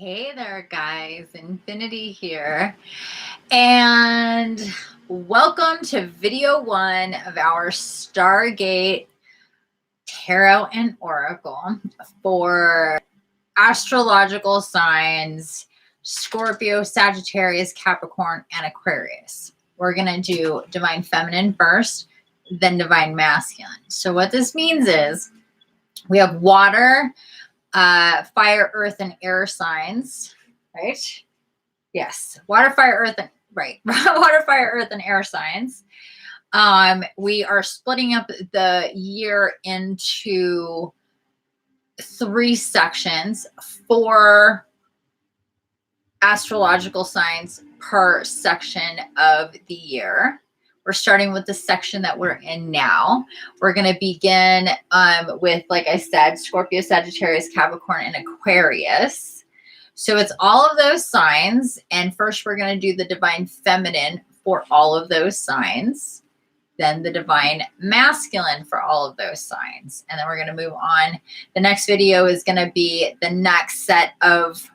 Hey there, guys. Infiniti here. And welcome to video 1 of our Stargate Tarot and Oracle for astrological signs Scorpio, Sagittarius, Capricorn, and Aquarius. We're going to do Divine Feminine first, then Divine Masculine. So what this means is we have water, fire, earth, and air signs, right? Yes, water, fire, earth, and right. Water, fire, earth, and air signs. We are splitting up the year into 3 sections, 4 astrological signs per section of the year. We're starting with the section that we're in now. We're going to begin with, like I said, Scorpio, Sagittarius, Capricorn, and Aquarius. So it's all of those signs. And first, we're going to do the Divine Feminine for all of those signs. Then the Divine Masculine for all of those signs. And then we're going to move on. The next video is going to be the next set of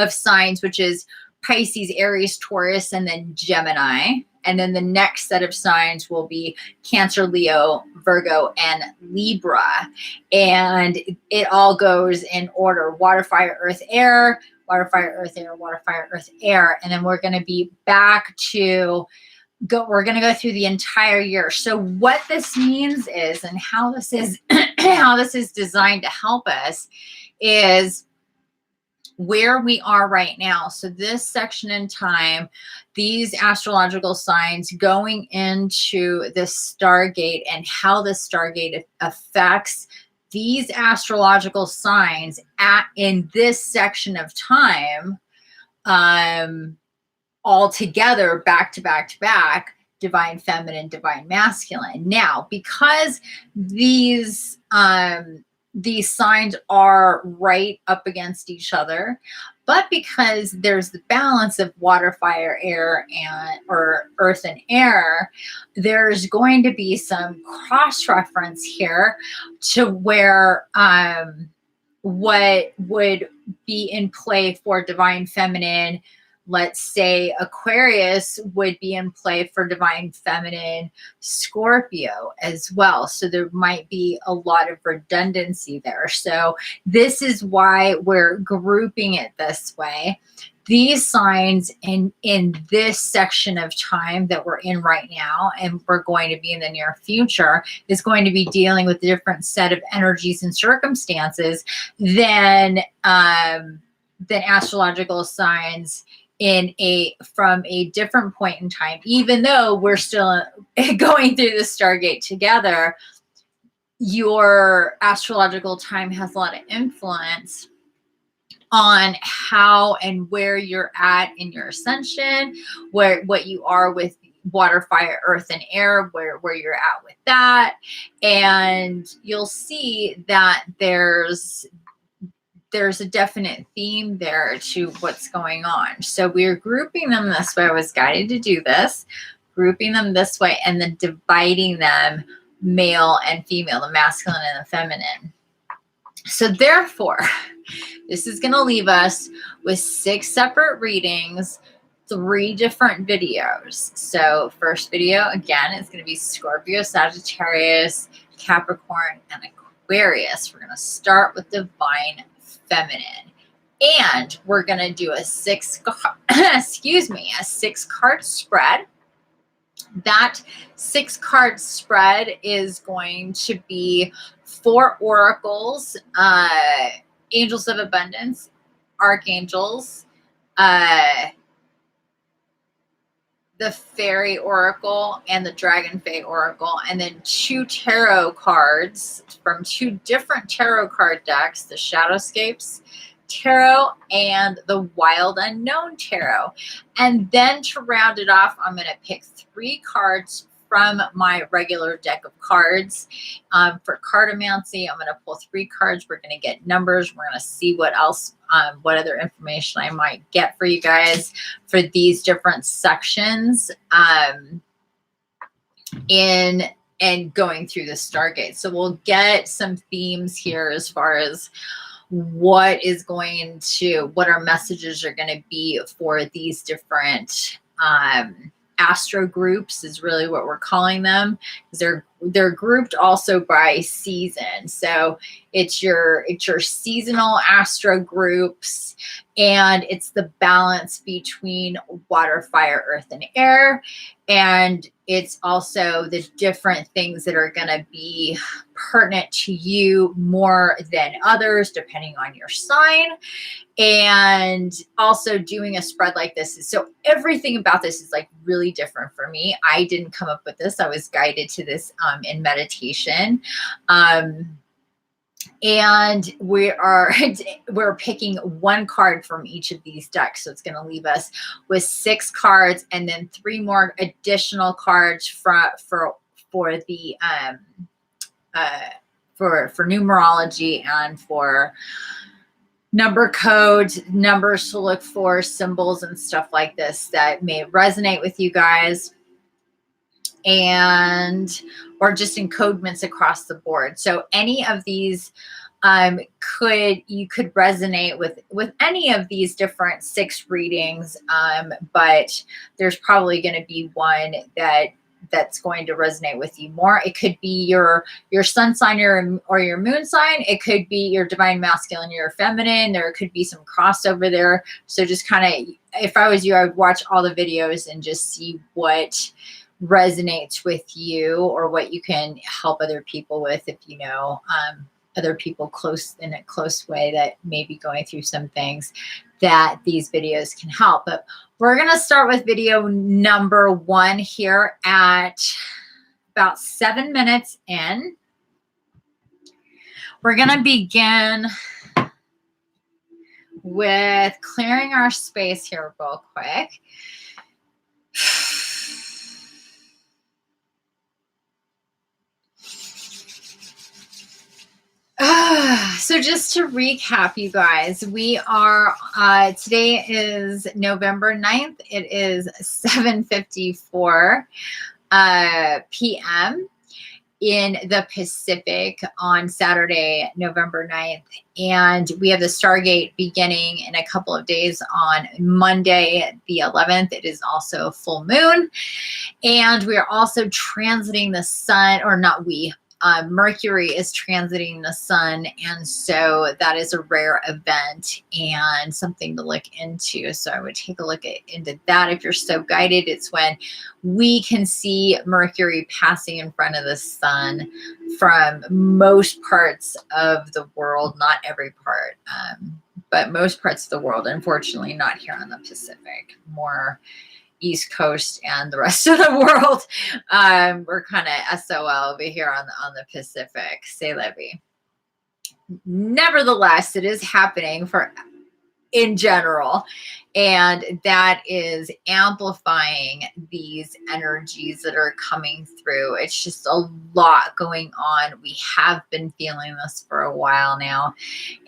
signs, which is Pisces, Aries, Taurus, and then Gemini. And then the next set of signs will be Cancer, Leo, Virgo, and Libra. And it all goes in order: water, fire, earth, air, water, fire, earth, air, water, fire, earth, air. And then we're going to be back to we're going to go through the entire year. So what this means is, and how this is, how this is designed to help us is where we are right now. So this section in time, these astrological signs going into this Stargate and how the Stargate affects these astrological signs in this section of time, all together, back to back to back, Divine Feminine, Divine Masculine. Now, because these signs are right up against each other, but because there's the balance of water, fire, air, or earth and air, there's going to be some cross-reference here to where what would be in play for Divine Feminine. Let's say Aquarius would be in play for Divine Feminine Scorpio as well. So there might be a lot of redundancy there. So this is why we're grouping it this way. These signs in this section of time that we're in right now, and we're going to be in the near future, is going to be dealing with a different set of energies and circumstances than astrological signs from a different point in time. Even though we're still going through the Stargate together, your astrological time has a lot of influence on how and where you're at in your ascension, what you are with water, fire, earth, and air, where you're at with that. And you'll see that there's a definite theme there to what's going on. So we're grouping them this way. I was guided to do this, grouping them this way, and then dividing them male and female, the masculine and the feminine. So therefore, this is going to leave us with 6 separate readings, 3 different videos. So first video, again, is going to be Scorpio, Sagittarius, Capricorn, and Aquarius. We're going to start with Divine Feminine, and we're going to do a 6 card spread. That 6 card spread is going to be 4 oracles, angels of abundance, archangels, the fairy oracle, and the dragon fae oracle, and then 2 tarot cards from 2 different tarot card decks, the Shadowscapes Tarot and the Wild Unknown Tarot. And then to round it off, I'm going to pick 3 cards from my regular deck of cards. For cartomancy, I'm going to pull 3 cards. We're going to get numbers. We're going to see what else, what other information I might get for you guys for these different sections and going through the Stargate. So we'll get some themes here as far as what our messages are going to be for these different astro groups is really what we're calling them. They're grouped also by season. So it's your seasonal astro groups, and it's the balance between water, fire, earth, and air. And it's also the different things that are going to be pertinent to you more than others, depending on your sign. And also doing a spread like this is, so everything about this is like really different for me. I didn't come up with this. I was guided to this in meditation. And we're picking one card from each of these decks. So it's going to leave us with 6 cards, and then 3 more additional cards for the for numerology and for number codes, numbers to look for, symbols and stuff like this that may resonate with you guys, and or just encodements across the board. So any of these you could resonate with any of these different 6 readings, but there's probably going to be one that's going to resonate with you more. It could be your sun sign or your moon sign. It could be your divine masculine, your feminine. There could be some crossover there. So just kind of, if I was you, I would watch all the videos and just see what resonates with you or what you can help other people with, if you know other people in a close way that may be going through some things that these videos can help. But we're going to start with video number 1 here at about 7 minutes in. We're going to begin with clearing our space here real quick. So just to recap, you guys, we are, today is November 9th. It is 7:54 p.m. in the Pacific on Saturday, November 9th. And we have the Stargate beginning in a couple of days on Monday, the 11th. It is also full moon. And we are also transiting the sun, or not we, Mercury is transiting the sun, and so that is a rare event and something to look into. So I would take a look into that if you're so guided. It's when we can see Mercury passing in front of the sun from most parts of the world, not every part, but most parts of the world. Unfortunately, not here on the Pacific, more East Coast and the rest of the world. We're kind of SOL over here on the Pacific. Say Levy. Nevertheless, it is happening in general, and that is amplifying these energies that are coming through. It's just a lot going on. We have been feeling this for a while now,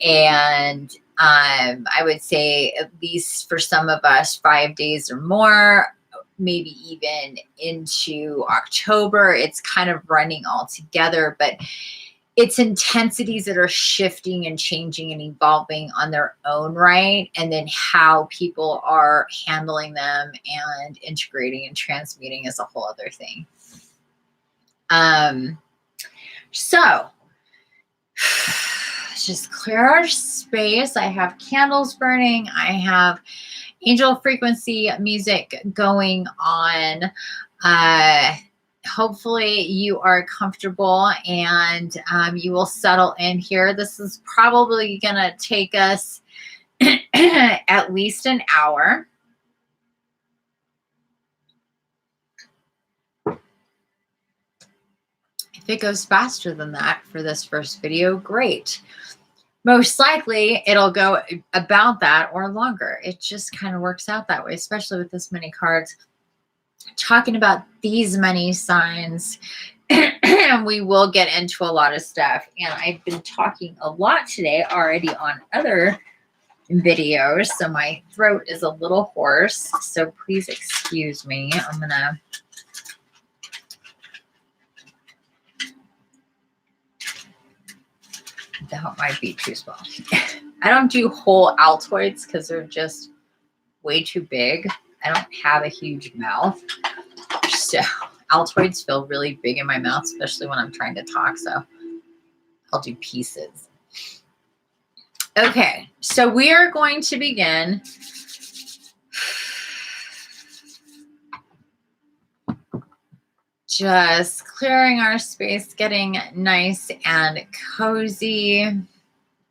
and I would say at least for some of us 5 days or more, maybe even into October. It's kind of running all together, but it's intensities that are shifting and changing and evolving on their own right, and then how people are handling them and integrating and transmuting is a whole other thing. So let's just clear our space. I have candles burning. I have angel frequency music going on. Hopefully you are comfortable and you will settle in here. This is probably going to take us at least an hour. If it goes faster than that for this first video, great. Most likely it'll go about that or longer. It just kind of works out that way, especially with this many cards. Talking about these many signs, we will get into a lot of stuff. And I've been talking a lot today already on other videos, so my throat is a little hoarse. So please excuse me. I'm going to That might be too small. I don't do whole Altoids because they're just way too big. I don't have a huge mouth. So Altoids feel really big in my mouth, especially when I'm trying to talk. So I'll do pieces. Okay, so we are going to begin. Just clearing our space, getting nice and cozy,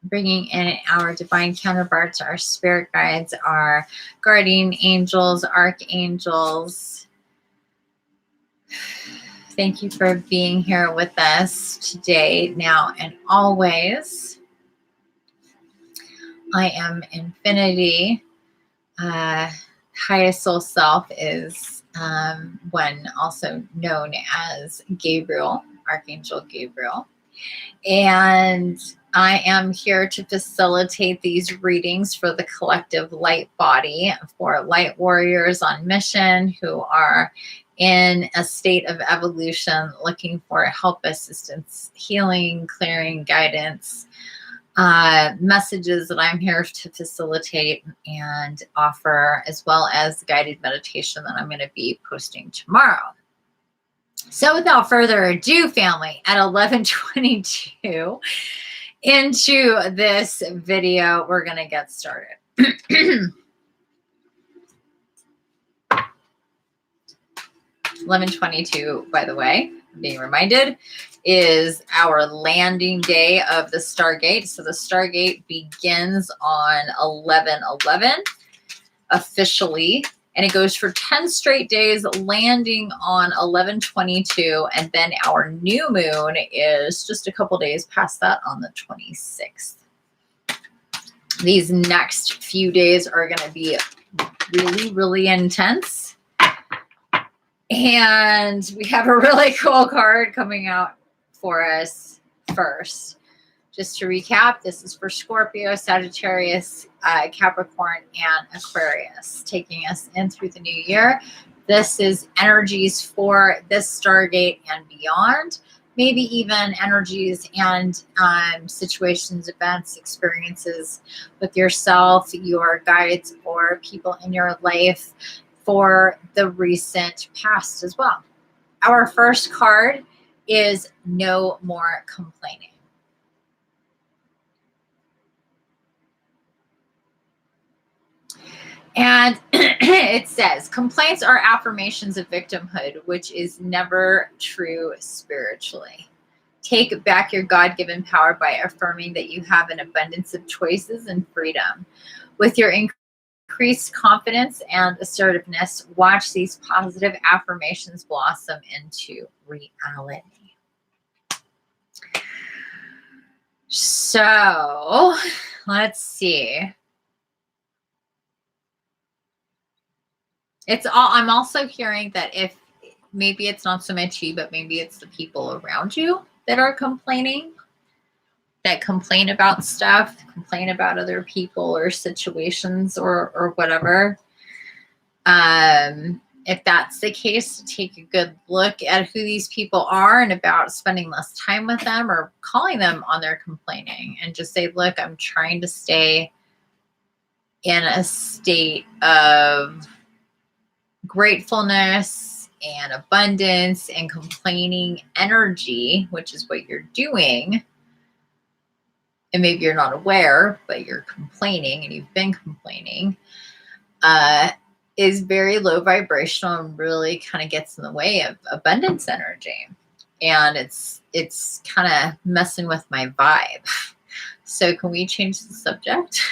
bringing in our divine counterparts, our spirit guides, our guardian angels, archangels. Thank you for being here with us today, now, and always. I am Infiniti. Highest soul self is one also known as Gabriel, Archangel Gabriel. And I am here to facilitate these readings for the collective light body, for light warriors on mission who are in a state of evolution, looking for help, assistance, healing, clearing, guidance, messages that I'm here to facilitate and offer, as well as guided meditation that I'm going to be posting tomorrow. So without further ado, family, at 11:22 into this video, we're going to get started. 11:22, by the way, being reminded, is our landing day of the Stargate. So the Stargate begins on 11/11 officially, and it goes for 10 straight days, landing on 11/22, and then our new moon is just a couple days past that on the 26th. These next few days are going to be really, really intense. And we have a really cool card coming out for us first. Just to recap, this is for Scorpio, Sagittarius, Capricorn, and Aquarius, taking us in through the new year. This is energies for this Stargate and beyond. Maybe even energies and situations, events, experiences with yourself, your guides, or people in your life for the recent past as well. Our first card is No More Complaining. And it says, complaints are affirmations of victimhood, which is never true spiritually. Take back your God-given power by affirming that you have an abundance of choices and freedom. With your increased confidence and assertiveness, watch these positive affirmations blossom into reality. So, let's see. I'm also hearing that if maybe it's not so much you, but maybe it's the people around you that are complaining, that complain about stuff, complain about other people or situations or whatever. If that's the case, take a good look at who these people are and about spending less time with them or calling them on their complaining and just say, look, I'm trying to stay in a state of gratefulness and abundance and complaining energy, which is what you're doing. And maybe you're not aware, but you're complaining and you've been complaining, is very low vibrational and really kind of gets in the way of abundance energy. And it's kind of messing with my vibe. So can we change the subject?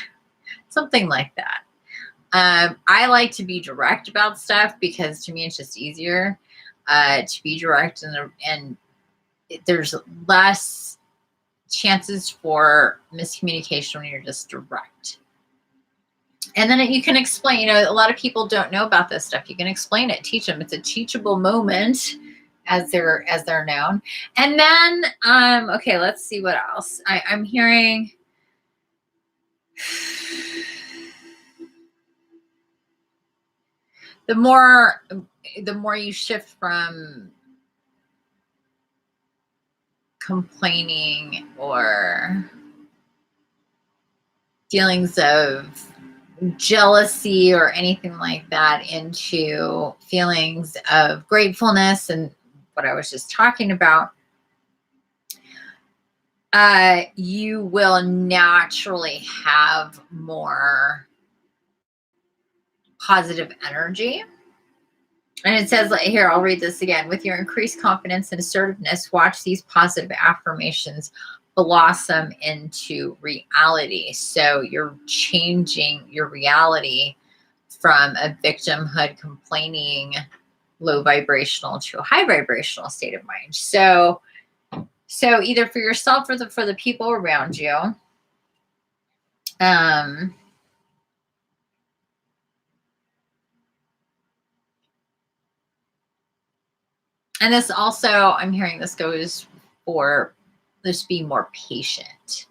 Something like that. I like to be direct about stuff because to me it's just easier to be direct, and there's less chances for miscommunication when you're just direct. And then you can explain, a lot of people don't know about this stuff. You can explain it, teach them. It's a teachable moment as they're known. And then, okay, let's see what else. I'm hearing the more you shift from complaining or feelings of jealousy or anything like that into feelings of gratefulness and what I was just talking about, you will naturally have more positive energy. And it says here, I'll read this again. With your increased confidence and assertiveness, watch these positive affirmations blossom into reality. So you're changing your reality from a victimhood, complaining, low vibrational to a high vibrational state of mind. So either for yourself or for the people around you. And this also, I'm hearing this goes for just being more patient.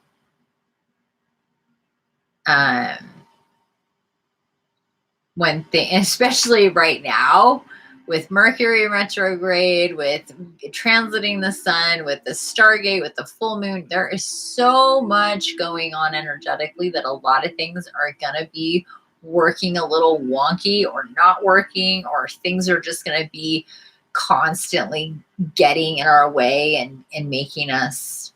When especially right now, with Mercury retrograde, with transiting the sun, with the Stargate, with the full moon, there is so much going on energetically that a lot of things are going to be working a little wonky or not working, or things are just going to be constantly getting in our way and making us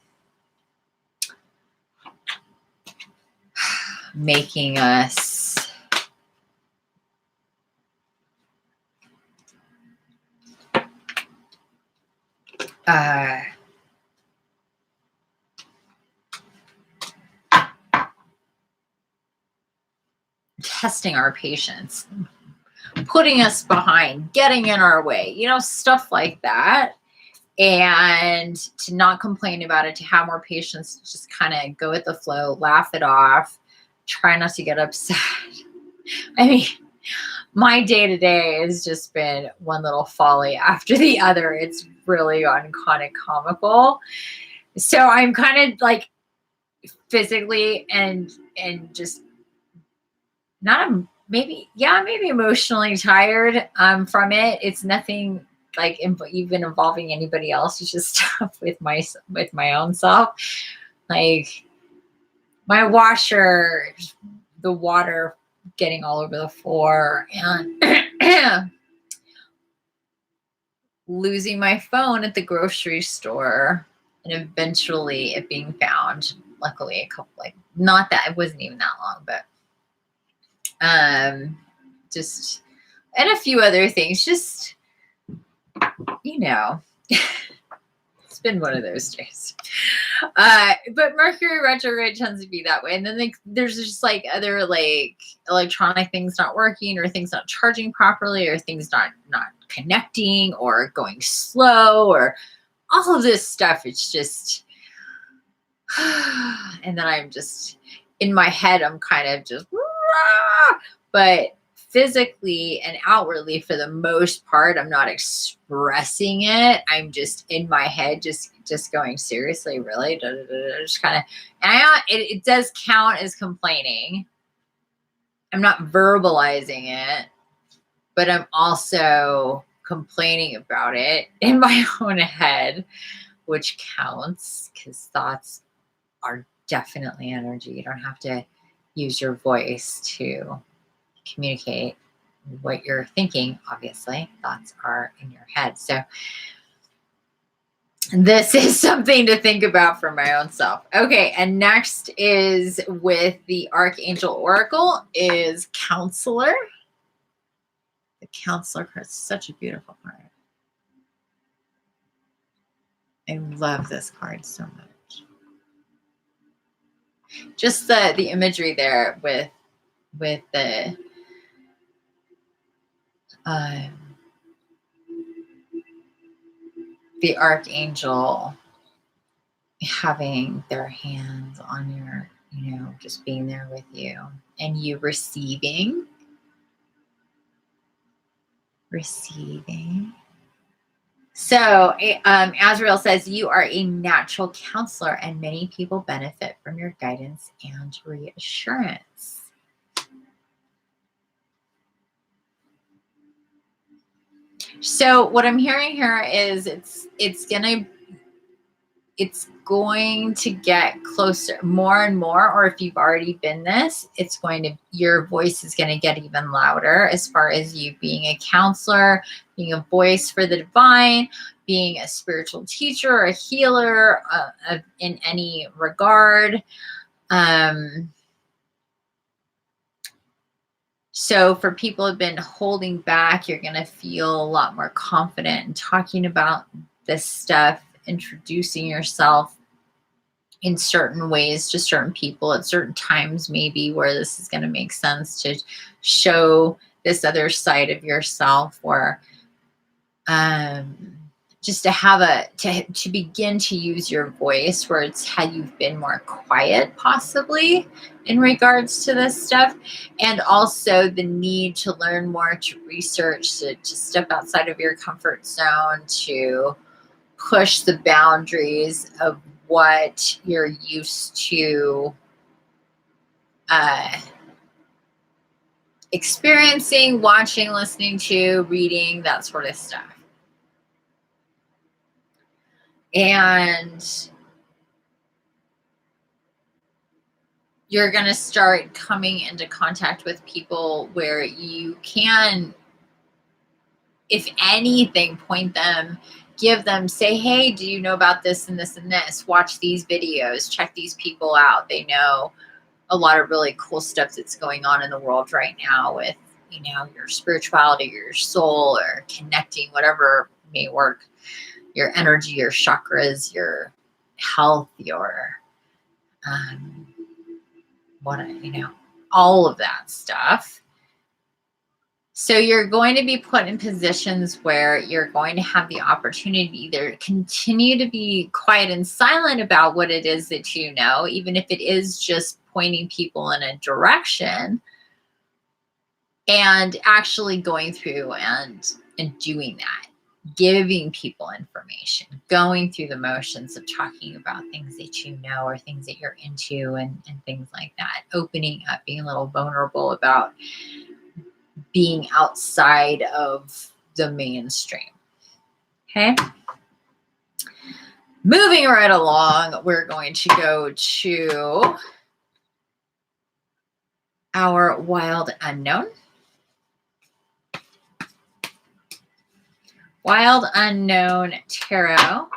testing our patience, putting us behind, getting in our way, stuff like that. And to not complain about it, to have more patience, to just kind of go with the flow, laugh it off, try not to get upset. I mean, my day-to-day has just been one little folly after the other. It's really gotten kind of comical. So I'm kind of like physically and just not maybe emotionally tired from it. It's nothing like even involving anybody else. It's just stuff with my own self. Like my washer, the water getting all over the floor, and losing my phone at the grocery store, and eventually it being found. Luckily, not that it wasn't even that long, but just, and a few other things, just, it's been one of those days. But Mercury retrograde tends to be that way. And then there's just like other like electronic things not working, or things not charging properly, or things not connecting, or going slow, or all of this stuff. It's just, and then I'm just in my head, I'm kind of just, but physically and outwardly, for the most part, I'm not expressing it. I'm just in my head, just going, seriously, really, just kind of, and it does count as complaining. I'm not verbalizing it, but I'm also complaining about it in my own head, which counts, because thoughts are definitely energy. You don't have to use your voice to communicate what you're thinking. Obviously, thoughts are in your head. So this is something to think about for my own self. Okay, and next is with the Archangel Oracle is Counselor. The Counselor card is such a beautiful card. I love this card so much. Just the imagery there with the Archangel having their hands on your, just being there with you, and you receiving. So Azrael says, you are a natural counselor and many people benefit from your guidance and reassurance. So what I'm hearing here is it's gonna, it's going to get closer more and more, or if you've already been this, it's going to, your voice is going to get even louder as far as you being a counselor, being a voice for the divine, being a spiritual teacher, or a healer in any regard. So for people who've been holding back, you're going to feel a lot more confident in talking about this stuff, introducing yourself in certain ways to certain people at certain times, maybe where this is going to make sense to show this other side of yourself, or just to have to begin to use your voice where it's had you've been more quiet possibly in regards to this stuff. And also the need to learn more, to research, to step outside of your comfort zone, to push the boundaries of what you're used to experiencing, watching, listening to, reading, that sort of stuff. And you're going to start coming into contact with people where you can, if anything, point them, give them, say, hey, do you know about this and this and this? Watch these videos, check these people out. They know a lot of really cool stuff that's going on in the world right now with, you know, your spirituality, your soul, or connecting, whatever may work, your energy, your chakras, your health, your, all of that stuff. So you're going to be put in positions where you're going to have the opportunity to either continue to be quiet and silent about what it is that you know, even if it is just pointing people in a direction, and actually going through and doing that, giving people information, going through the motions of talking about things that you know or things that you're into, and things like that, opening up, being a little vulnerable about being outside of the mainstream. Okay. Moving right along, we're going to go to our Wild Unknown. Wild Unknown Tarot.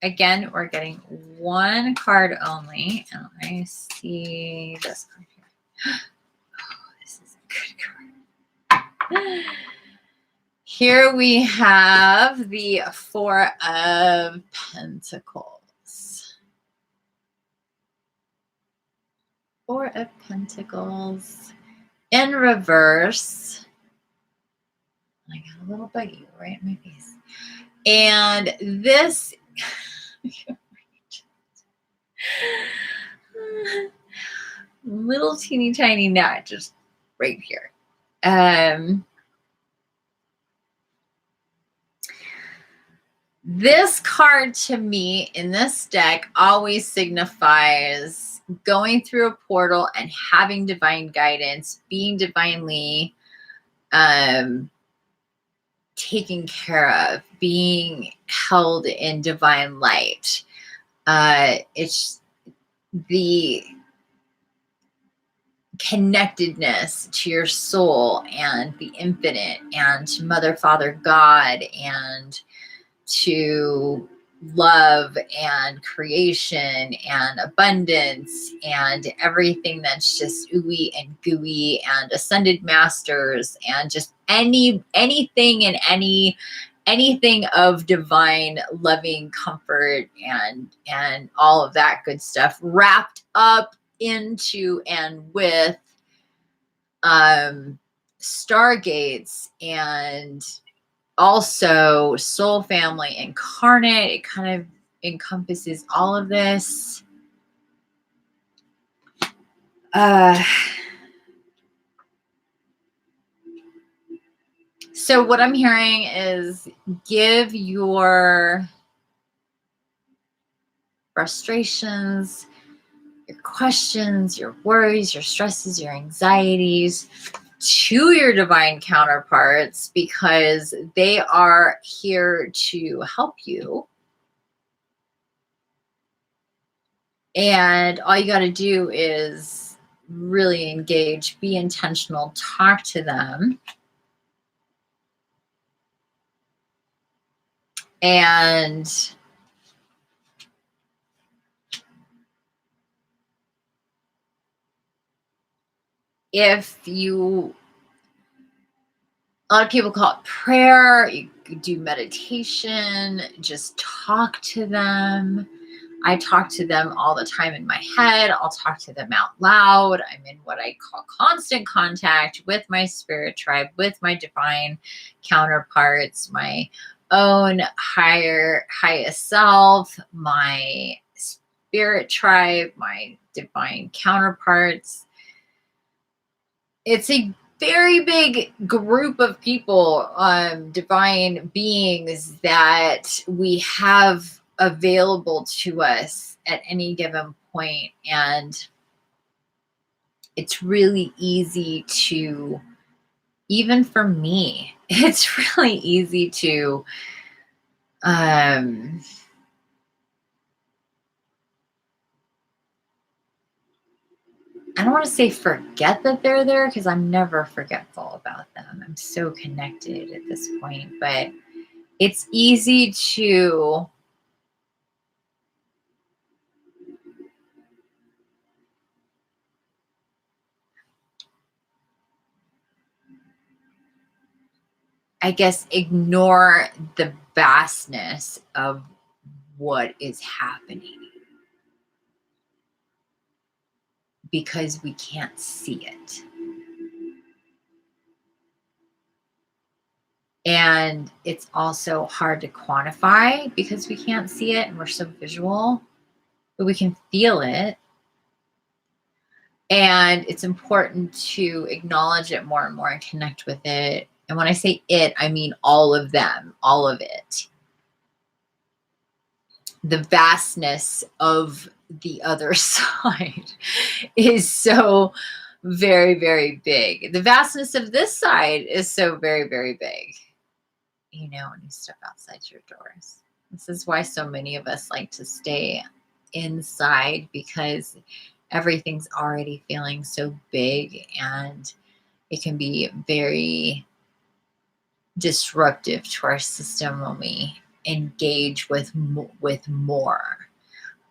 Again, we're getting one card only. And I see this card here. Oh, this is a good card. Here we have the Four of Pentacles. Four of Pentacles in reverse. I got a little buggy right in my face. And this little teeny tiny knot just right here. This card to me in this deck always signifies going through a portal and having divine guidance, being divinely taken care of, being held in divine light. It's the connectedness to your soul and the infinite, and to Mother, Father, God, and to love and creation and abundance and everything that's just ooey and gooey, and ascended masters, and just anything and anything of divine loving comfort and all of that good stuff wrapped up into and with stargates, and also soul family incarnate. It kind of encompasses all of this. So what I'm hearing is give your frustrations, your questions, your worries, your stresses, your anxieties to your divine counterparts, because they are here to help you. And all you got to do is really engage, be intentional, talk to them. And if you, a lot of people call it prayer, you do meditation, just talk to them. I talk to them all the time in my head. I'll talk to them out loud. I'm in what I call constant contact with my spirit tribe, with my divine counterparts, my own highest self, my spirit tribe, my divine counterparts. It's a very big group of people, divine beings that we have available to us at any given point. And it's really easy to, even for me, it's really easy to I don't want to say forget that they're there, because I'm never forgetful about them. I'm so connected at this point, but it's easy to I guess ignore the vastness of what is happening because we can't see it. And it's also hard to quantify because we can't see it and we're so visual, but we can feel it. And it's important to acknowledge it more and more and connect with it. And when I say it, I mean all of them, all of it. The vastness of the other side is so very, very big. The vastness of this side is so very, very big. You know, when you step outside your doors. This is why so many of us like to stay inside, because everything's already feeling so big and it can be very disruptive to our system when we engage with more.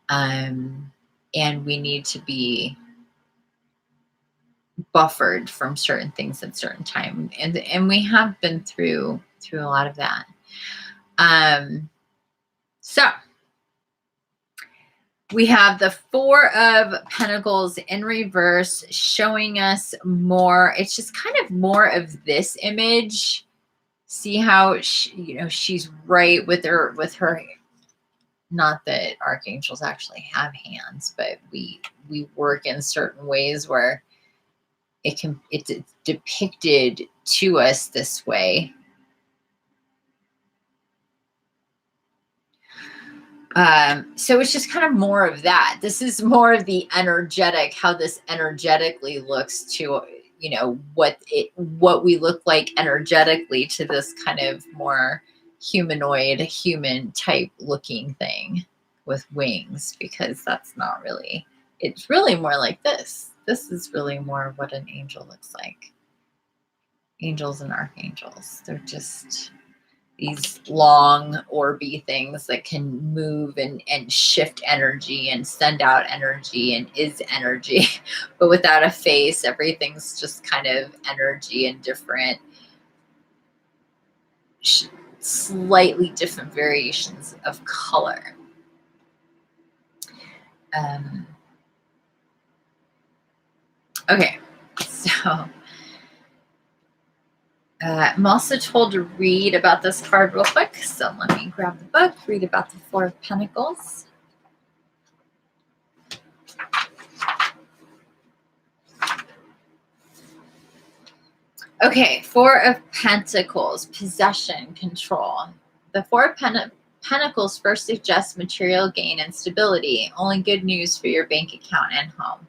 And we need to be buffered from certain things at certain time. And we have been through a lot of that. So we have the Four of Pentacles in reverse showing us more. It's just kind of more of this image. See how she's right with her, not that archangels actually have hands, but we work in certain ways where it's depicted to us this way. So it's just kind of more of that. This is more of the energetic, how this energetically looks to, what we look like energetically to this kind of more humanoid, human type looking thing with wings, because that's not really, it's really more like this. This is really more what an angel looks like. Angels and archangels, they're just these long orby things that can move and shift energy and send out energy and is energy, but without a face. Everything's just kind of energy and different, slightly different variations of color. Okay, so I'm also told to read about this card real quick. So let me grab the book, read about the Four of Pentacles. Okay, Four of Pentacles, possession, control. The Four of Pentacles first suggests material gain and stability, only good news for your bank account and home.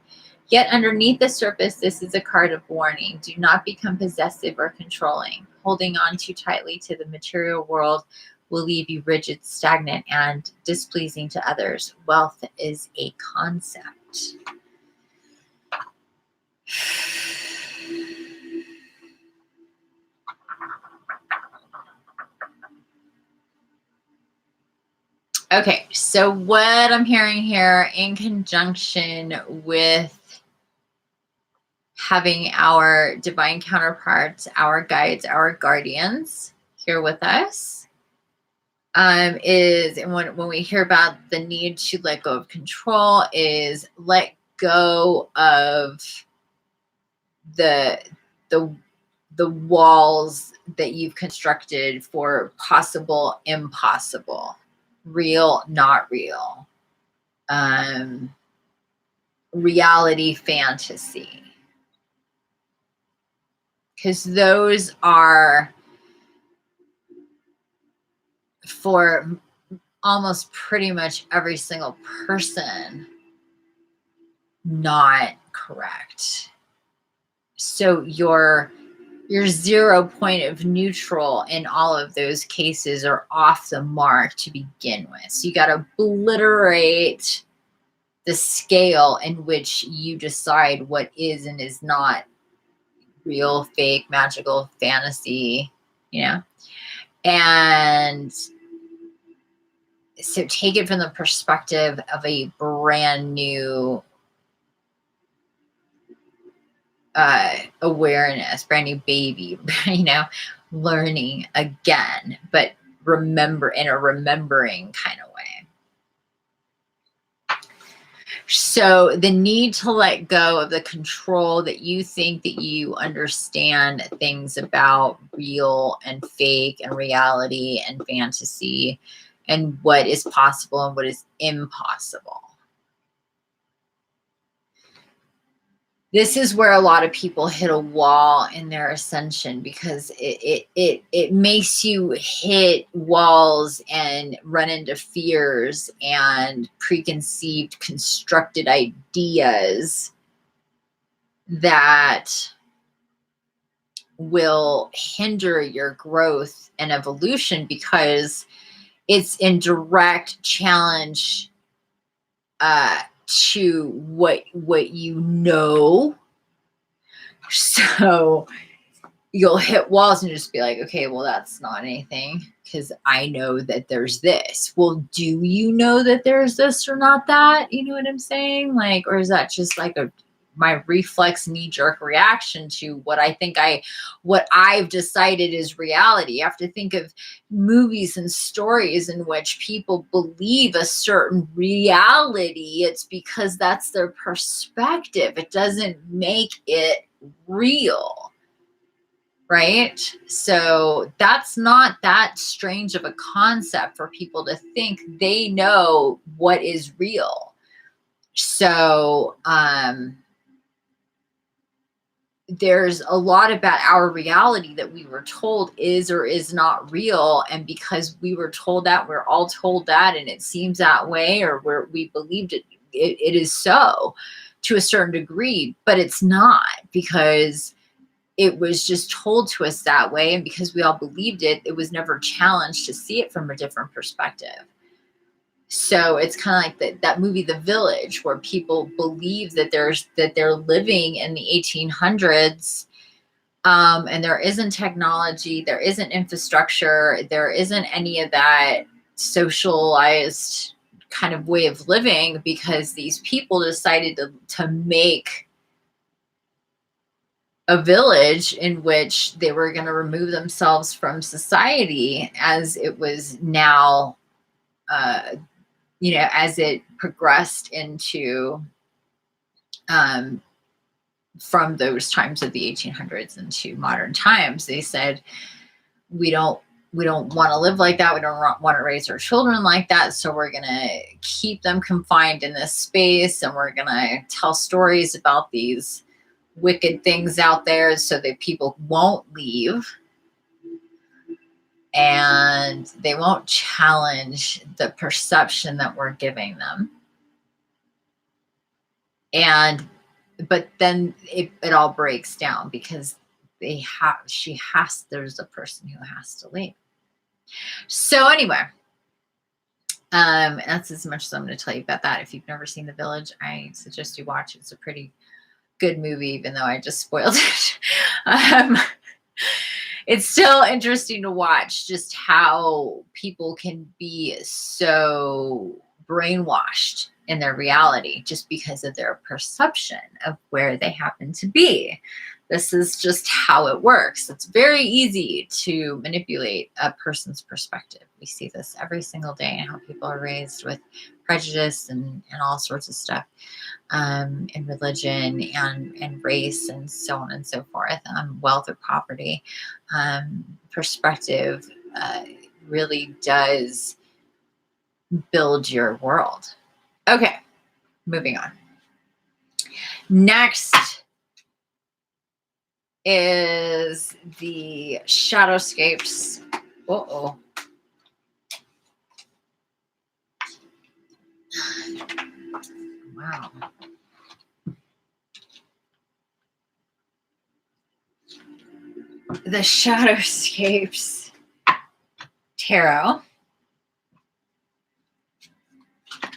Yet underneath the surface, this is a card of warning. Do not become possessive or controlling. Holding on too tightly to the material world will leave you rigid, stagnant, and displeasing to others. Wealth is a concept. Okay, so what I'm hearing here in conjunction with having our divine counterparts, our guides, our guardians here with us, is, and when we hear about the need to let go of control, is let go of the walls that you've constructed for possible, impossible, real, not real, reality, fantasy, because those are, for almost pretty much every single person, not correct. So your 0 point of neutral in all of those cases are off the mark to begin with. So you got to obliterate the scale in which you decide what is and is not real, fake, magical, fantasy, you know? And so take it from the perspective of a brand new awareness, brand new baby, you know, learning again, but remember, in a remembering kind of way. So the need to let go of the control that you think that you understand things about real and fake and reality and fantasy and what is possible and what is impossible. This is where a lot of people hit a wall in their ascension, because it makes you hit walls and run into fears and preconceived, constructed ideas that will hinder your growth and evolution, because it's in direct challenge to what you know. So you'll hit walls and just be like, okay, well, that's not anything, because I know that there's this. Well, do you know that there's this or not that? You know what I'm saying? Like, or is that just like my reflex knee-jerk reaction to what I've decided is reality? You have to think of movies and stories in which people believe a certain reality. It's because that's their perspective. It doesn't make it real, right? So that's not that strange of a concept for people to think they know what is real. So, there's a lot about our reality that we were told is or is not real. And because we were told that, we're all told that, and it seems that way, or we believed it is so to a certain degree, but it's not, because it was just told to us that way. And because we all believed it, it was never challenged to see it from a different perspective. So it's kind of like that movie, The Village, where people believe that they're living in the 1800s, and there isn't technology, there isn't infrastructure, there isn't any of that socialized kind of way of living, because these people decided to make a village in which they were going to remove themselves from society as it was now, as it progressed into, from those times of the 1800s into modern times. They said, we don't want to live like that. We don't want to raise our children like that. So we're going to keep them confined in this space, and we're going to tell stories about these wicked things out there so that people won't leave and they won't challenge the perception that we're giving them. But then it all breaks down, because there's a person who has to leave. So anyway, that's as much as I'm going to tell you about that. If you've never seen The Village, I suggest you watch it. It's a pretty good movie, even though I just spoiled it. It's still interesting to watch just how people can be so brainwashed in their reality just because of their perception of where they happen to be. This is just how it works. It's very easy to manipulate a person's perspective. We see this every single day and how people are raised with prejudice and all sorts of stuff, in religion and race and so on and so forth, wealth or poverty. Perspective really does build your world. Okay, moving on. Next is the shadowscapes. Uh-oh. Wow. The shadowscapes tarot.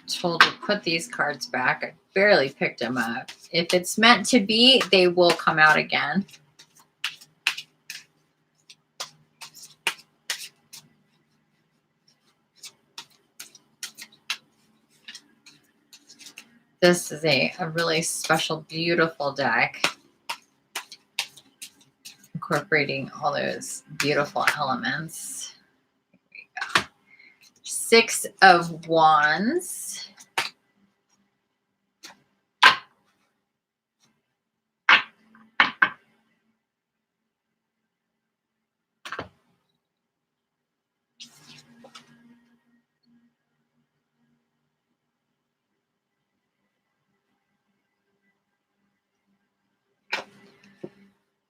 Told to put these cards back. I barely picked them up. If it's meant to be, they will come out again. This is a really special, beautiful deck, incorporating all those beautiful elements. Here we go. 6 of Wands.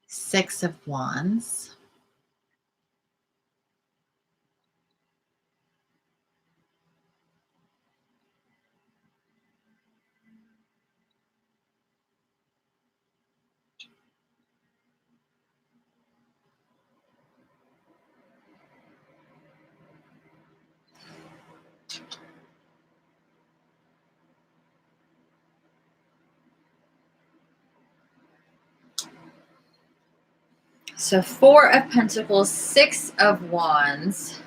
Six of Wands. So 4 of Pentacles, 6 of Wands.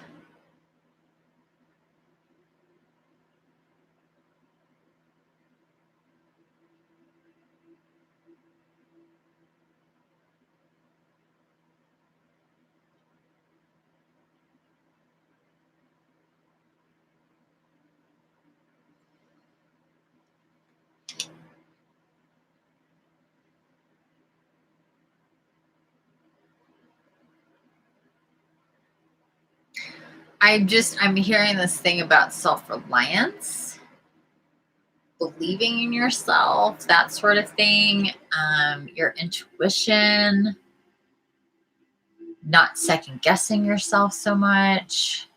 I'm hearing this thing about self-reliance, believing in yourself, that sort of thing. Your intuition, not second guessing yourself so much.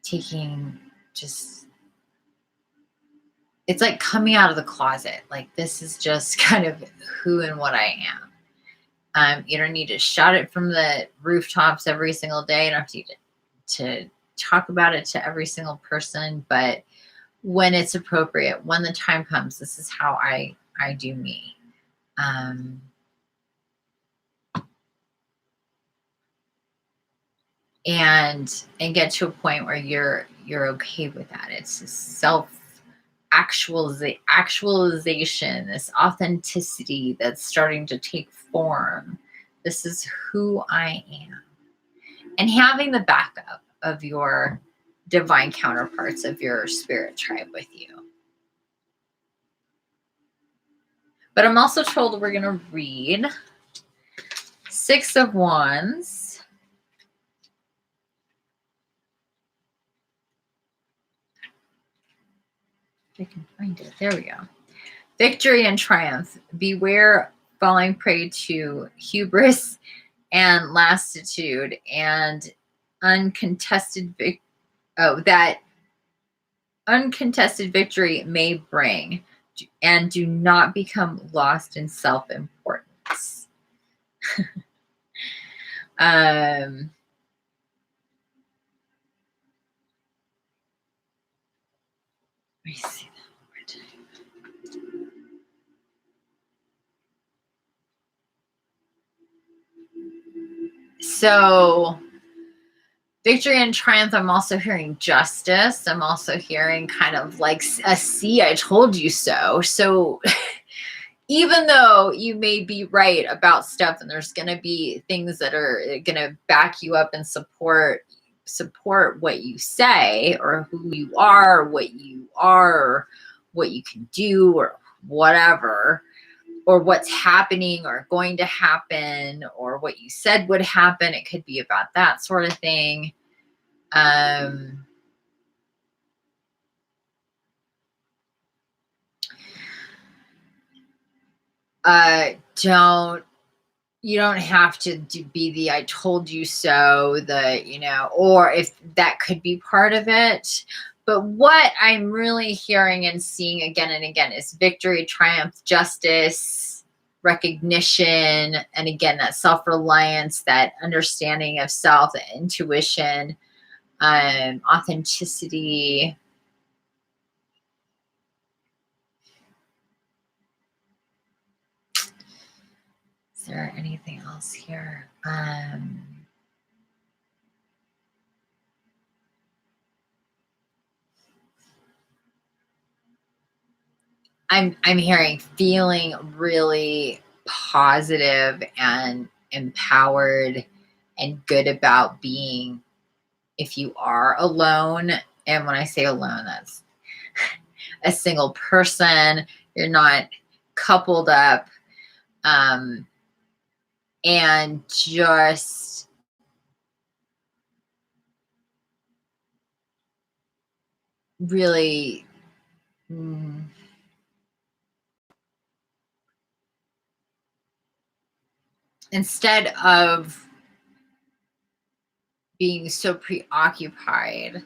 Taking just, it's like coming out of the closet. Like, this is just kind of who and what I am. You don't need to shout it from the rooftops every single day. You don't need to talk about it to every single person, but when it's appropriate, when the time comes, this is how I do me. And get to a point where you're okay with that. It's actualization, this authenticity that's starting to take form. This is who I am. And having the backup of your divine counterparts of your spirit tribe with you. But I'm also told we're going to read 6 of Wands. If I can find it. There we go. Victory and triumph. Beware falling prey to hubris and lassitude and uncontested that uncontested victory may bring, and do not become lost in self-importance. Let me see that one more time. So victory and triumph, I'm also hearing justice. I'm also hearing kind of like a see, I told you so. So even though you may be right about stuff and there's going to be things that are going to back you up and support what you say or who you are, what you can do or whatever, or what's happening or going to happen or what you said would happen. It could be about that sort of thing. You don't have to be the I told you so, or if that could be part of it. But what I'm really hearing and seeing again and again is victory, triumph, justice, recognition, and again, that self-reliance, that understanding of self, the intuition, authenticity. Is there anything else here? I'm hearing feeling really positive and empowered and good about being, if you are alone. And when I say alone, that's a single person. You're not coupled up. And just really instead of being so preoccupied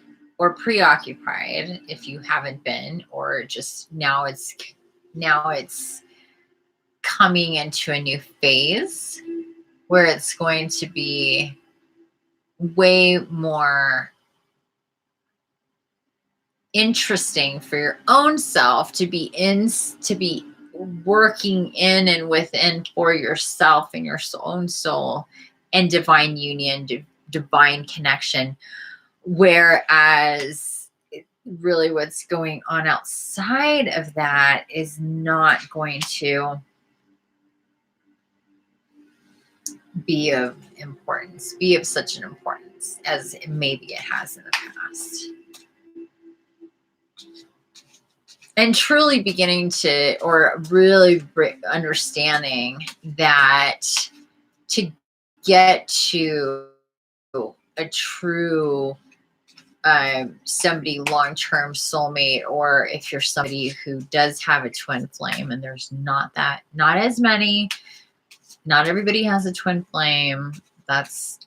if you haven't been, or just now it's coming into a new phase where it's going to be way more interesting for your own self to be working in and within for yourself and your own soul and divine union, divine connection. Whereas really what's going on outside of that is not going to be of importance, be of such an importance as maybe it has in the past. And truly beginning to, or really understanding that to get to a true somebody long-term soulmate, or if you're somebody who does have a twin flame, and there's not as many, not everybody has a twin flame. That's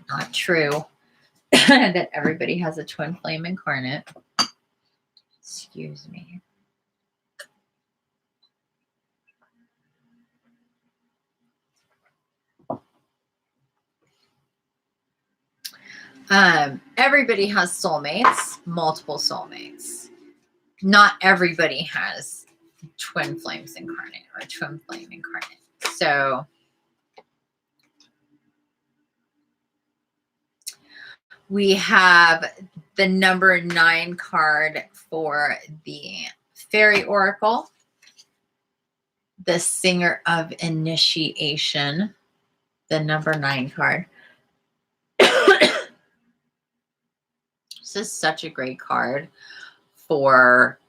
not true. That everybody has a twin flame incarnate. Excuse me. Everybody has soulmates, multiple soulmates. Not everybody has twin flames incarnate or twin flame incarnate. So we have the number 9 card for the Fairy Oracle, the Singer of Initiation, the number 9 card. This is such a great card for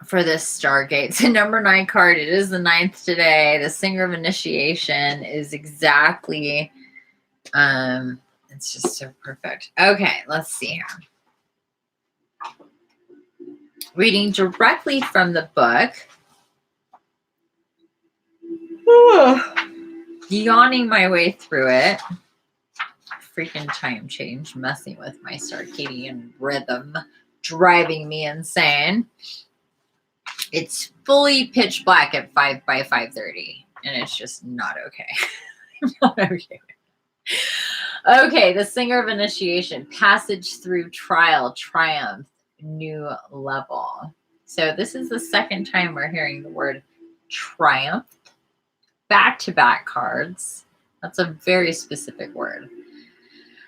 for this Stargate. It's a number 9 card. It is the 9th today. The Singer of Initiation is exactly, it's just so perfect. Okay, let's see here. Reading directly from the book. Yawning my way through it. Freaking time change messing with my circadian rhythm. driving me insane. It's fully pitch black at 5 by 5:30, and it's just not okay. Not okay. Okay, the singer of initiation, passage through trial, triumph, new level. So this is the second time we're hearing the word triumph. Back-to-back cards. That's a very specific word.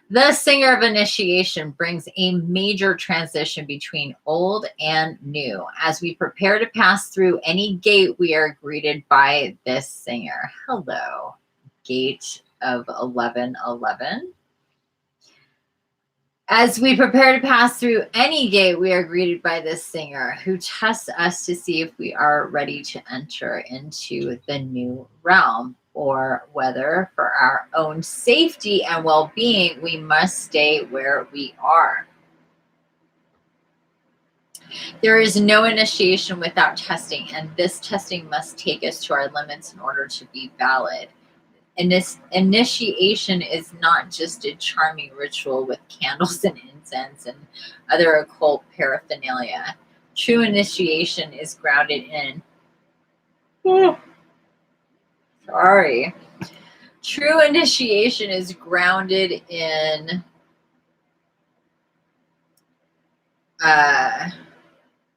The singer of initiation brings a major transition between old and new. As we prepare to pass through any gate, we are greeted by this singer. Hello, gate of 1111. As we prepare to pass through any gate, we are greeted by this singer who tests us to see if we are ready to enter into the new realm, or whether for our own safety and well-being, we must stay where we are. There is no initiation without testing, and this testing must take us to our limits in order to be valid. And this initiation is not just a charming ritual with candles and incense and other occult paraphernalia. True initiation is grounded in... True initiation is grounded in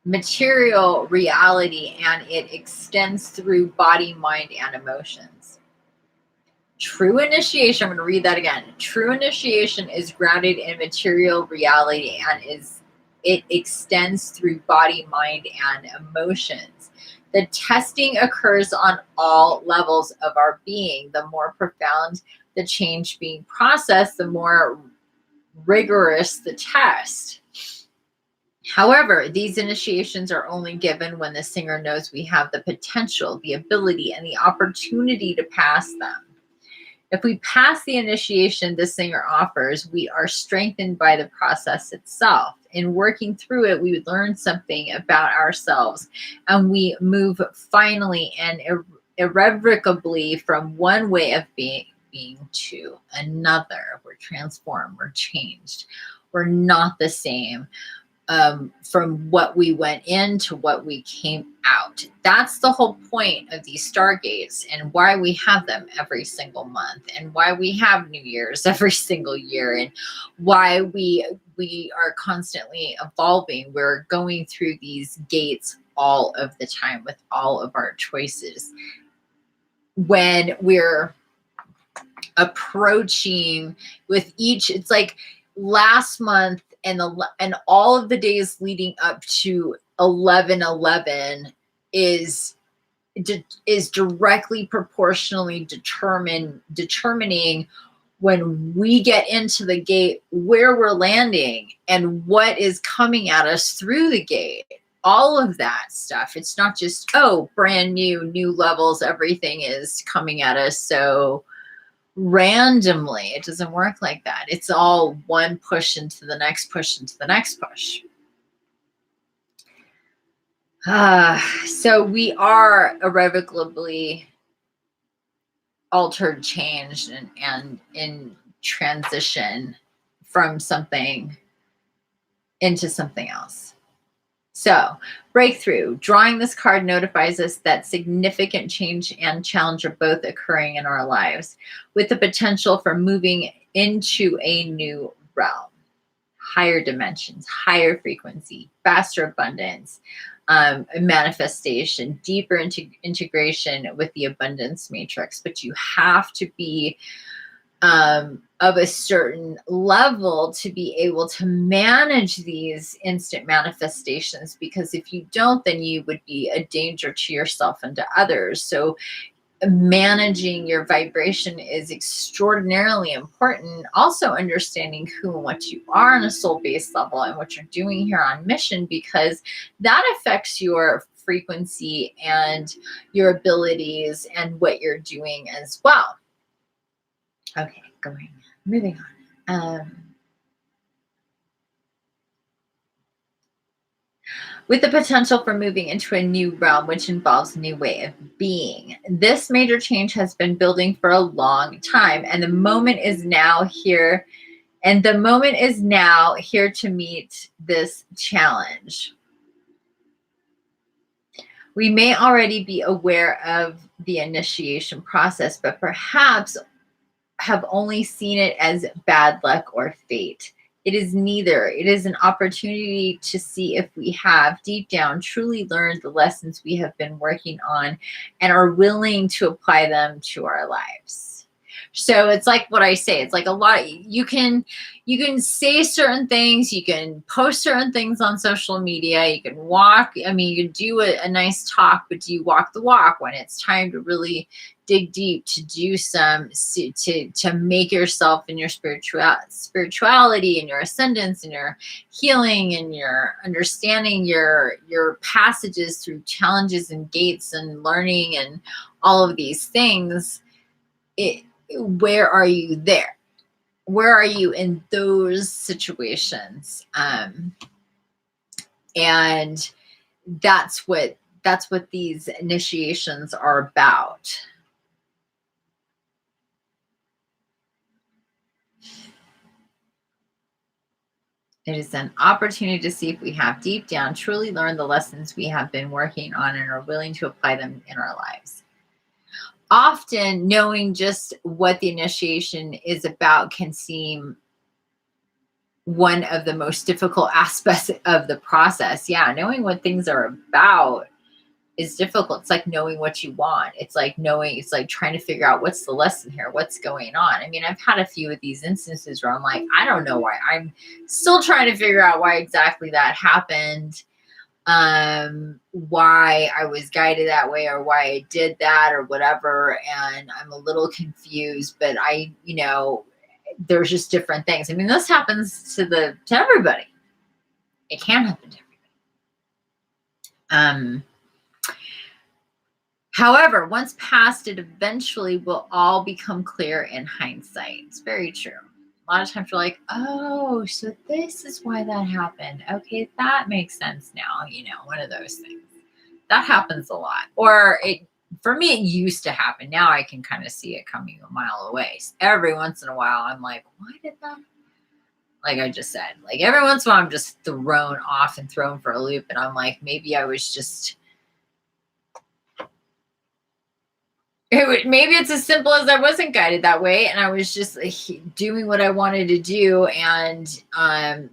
material reality, and it extends through body, mind, and emotions. True initiation, I'm going to read that again. True initiation is grounded in material reality, and it extends through body, mind, and emotions. The testing occurs on all levels of our being. The more profound the change being processed, the more rigorous the test. However, these initiations are only given when the singer knows we have the potential, the ability, and the opportunity to pass them. If we pass the initiation the singer offers, we are strengthened by the process itself. In working through it, we learn something about ourselves, and we move finally and irrevocably from one way of being to another. We're transformed, we're changed, we're not the same. From what we went in to what we came out. That's the whole point of these stargates, and why we have them every single month, and why we have New Year's every single year, and why we are constantly evolving. We're going through these gates all of the time with all of our choices. When we're approaching with each, it's like last month, and all of the days leading up to 11/11 is directly proportionally determining when we get into the gate where we're landing and what is coming at us through the gate. All of that stuff. It's not just, oh, brand new levels, everything is coming at us so randomly. It doesn't work like that. It's all one push into the next push into the next push. So we are irrevocably altered, changed, and in transition from something into something else. So, breakthrough. Drawing this card notifies us that significant change and challenge are both occurring in our lives, with the potential for moving into a new realm. Higher dimensions, higher frequency, faster abundance, manifestation, deeper integration with the abundance matrix. But you have to be of a certain level to be able to manage these instant manifestations, because if you don't, then you would be a danger to yourself and to others. So managing your vibration is extraordinarily important. Also understanding who and what you are on a soul-based level and what you're doing here on mission, because that affects your frequency and your abilities and what you're doing as well. Okay, moving on. With the potential for moving into a new realm, which involves a new way of being. This major change has been building for a long time, and the moment is now here, And the moment is now, here to meet this challenge. We may already be aware of the initiation process, but perhaps have only seen it as bad luck or fate. It is neither. It is an opportunity to see if we have deep down truly learned the lessons we have been working on and are willing to apply them to our lives. So it's like what I say, it's like a lot. You can say certain things, you can post certain things on social media, you can walk, I mean, you can do a nice talk, but do you walk the walk when it's time to really dig deep, to do some, to make yourself and your spirituality and your ascendance and your healing and your understanding your passages through challenges and gates and learning and all of these things? Where are you there? Where are you in those situations? And that's what these initiations are about. It is an opportunity to see if we have deep down truly learned the lessons we have been working on and are willing to apply them in our lives. Often knowing just what the initiation is about can seem one of the most difficult aspects of the process. Yeah, knowing what things are about is difficult. It's like knowing what you want. It's like trying to figure out what's the lesson here, what's going on. I mean, I've had a few of these instances where I'm like, I don't know why. I'm still trying to figure out why exactly that happened. Why I was guided that way or why I did that or whatever. And I'm a little confused, but there's just different things. I mean, this happens to everybody. It can happen to everybody. However, once past, it eventually will all become clear in hindsight. It's very true. A lot of times we're like, oh, so this is why that happened. Okay, that makes sense now. One of those things. That happens a lot. Or for me, it used to happen. Now I can kind of see it coming a mile away. So every once in a while, I'm like, why did that? Like I just said, like every once in a while, I'm just thrown off and thrown for a loop. And I'm like, maybe I was just... maybe it's as simple as I wasn't guided that way and I was just doing what I wanted to do and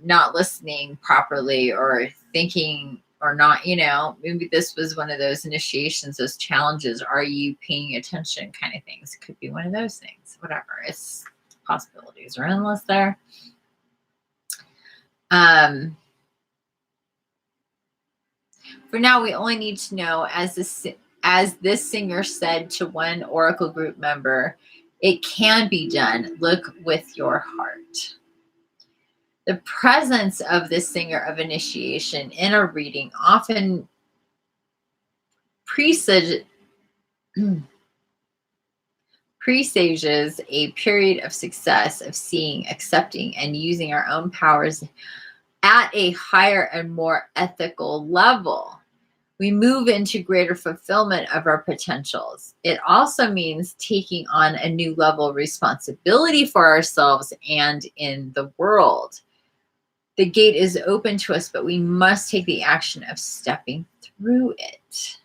not listening properly or thinking or not, maybe this was one of those initiations, those challenges. Are you paying attention kind of things? It could be one of those things, whatever. It's possibilities are endless there. For now, we only need to know, as this singer said to one Oracle group member, it can be done. Look with your heart. The presence of this singer of initiation in a reading often presages a period of success, of seeing, accepting, and using our own powers at a higher and more ethical level. We move into greater fulfillment of our potentials. It also means taking on a new level of responsibility for ourselves and in the world. The gate is open to us, but we must take the action of stepping through it.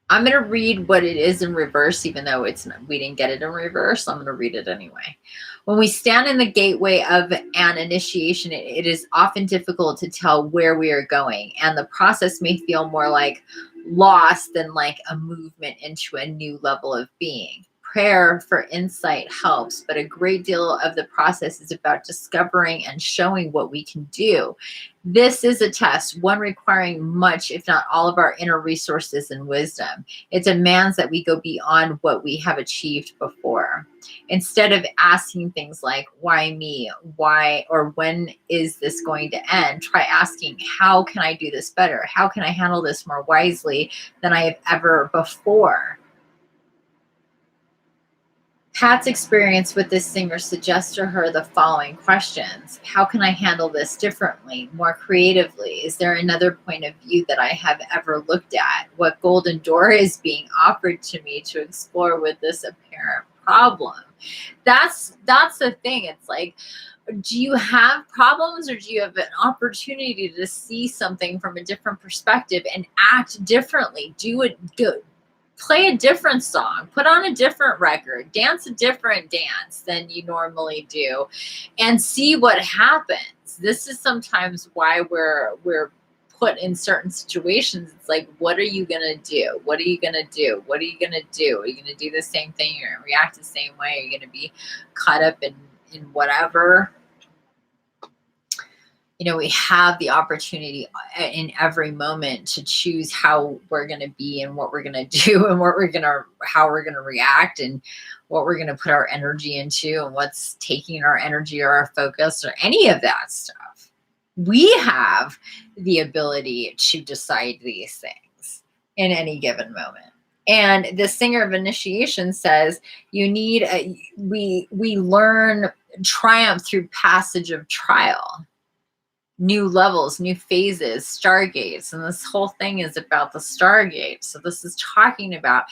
I'm going to read what it is in reverse, even though we didn't get it in reverse. I'm going to read it anyway. When we stand in the gateway of an initiation, it is often difficult to tell where we are going, and the process may feel more like loss than like a movement into a new level of being. Prayer for insight helps, but a great deal of the process is about discovering and showing what we can do. This is a test, one requiring much, if not all, of our inner resources and wisdom. It demands that we go beyond what we have achieved before. Instead of asking things like, why me, why, or when is this going to end, try asking, how can I do this better? How can I handle this more wisely than I have ever before? Pat's experience with this singer suggests to her the following questions. How can I handle this differently, more creatively? Is there another point of view that I have ever looked at? What golden door is being offered to me to explore with this apparent problem. That's the thing. It's like, do you have problems, or do you have an opportunity to see something from a different perspective and act differently? Play a different song, put on a different record, dance a different dance than you normally do, and see what happens. This is sometimes why we're put in certain situations. It's like, what are you gonna do? What are you gonna do? What are you gonna do? Are you gonna do the same thing? You're gonna react the same way? Are you gonna be caught up in whatever? You know, we have the opportunity in every moment to choose how we're going to be and what we're going to do and how we're going to react and what we're going to put our energy into and what's taking our energy or our focus or any of that stuff. We have the ability to decide these things in any given moment. And the Singer of Initiation says we learn triumph through passage of trial. New levels, new phases, stargates. And this whole thing is about the stargate. So this is talking about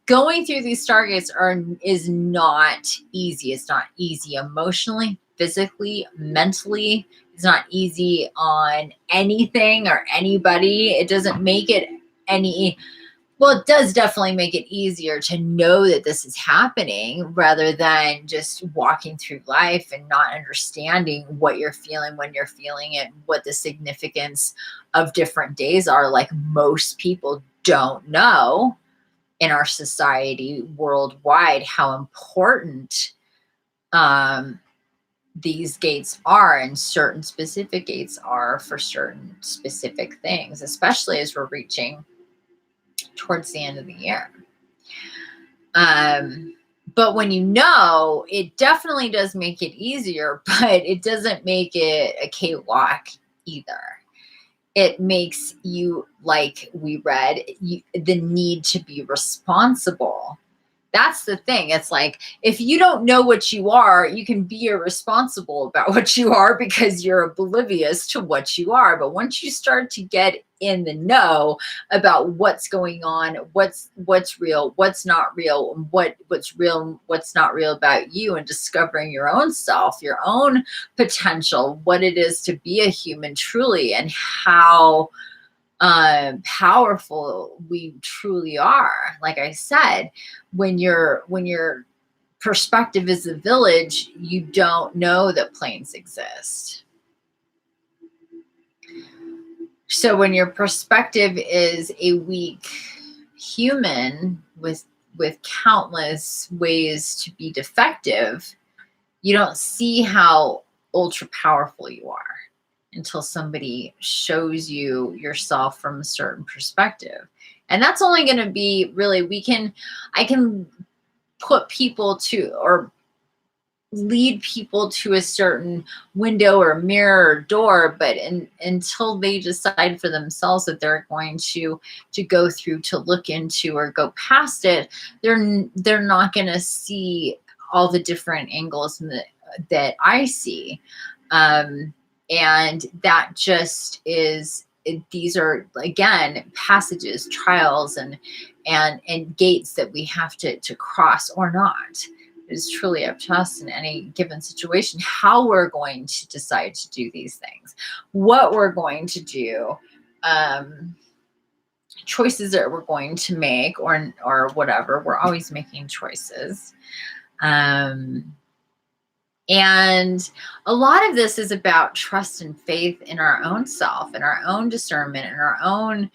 going through these stargates is not easy. It's not easy emotionally, physically, mentally. It's not easy on anything or anybody. It doesn't make it any... Well, it does definitely make it easier to know that this is happening rather than just walking through life and not understanding what you're feeling when you're feeling it, what the significance of different days are. Like, most people don't know in our society worldwide how important these gates are, and certain specific gates are for certain specific things, especially as we're reaching towards the end of the year. But when you know, it definitely does make it easier, but it doesn't make it a cakewalk either. It makes you, like we read, the need to be responsible. That's the thing. It's like, if you don't know what you are, you can be irresponsible about what you are because you're oblivious to what you are. But once you start to get in the know about what's going on, what's real, what's not real, and what's real and what's not real about you, and discovering your own self, your own potential, what it is to be a human truly, and how powerful we truly are. Like I said, when your perspective is a village, you don't know that planes exist. So when your perspective is a weak human with countless ways to be defective, you don't see how ultra powerful you are until somebody shows you yourself from a certain perspective. And that's only going to be really, I can put people to, or lead people to a certain window or mirror or door, but until they decide for themselves that they're going to go through, to look into, or go past it, they're not going to see all the different angles that I see. And that just is, these are, again, passages, trials, and gates that we have to cross or not. It is truly up to us in any given situation how we're going to decide to do these things, what we're going to do, choices that we're going to make, or whatever. We're always making choices. And a lot of this is about trust and faith in our own self, and our own discernment, and our own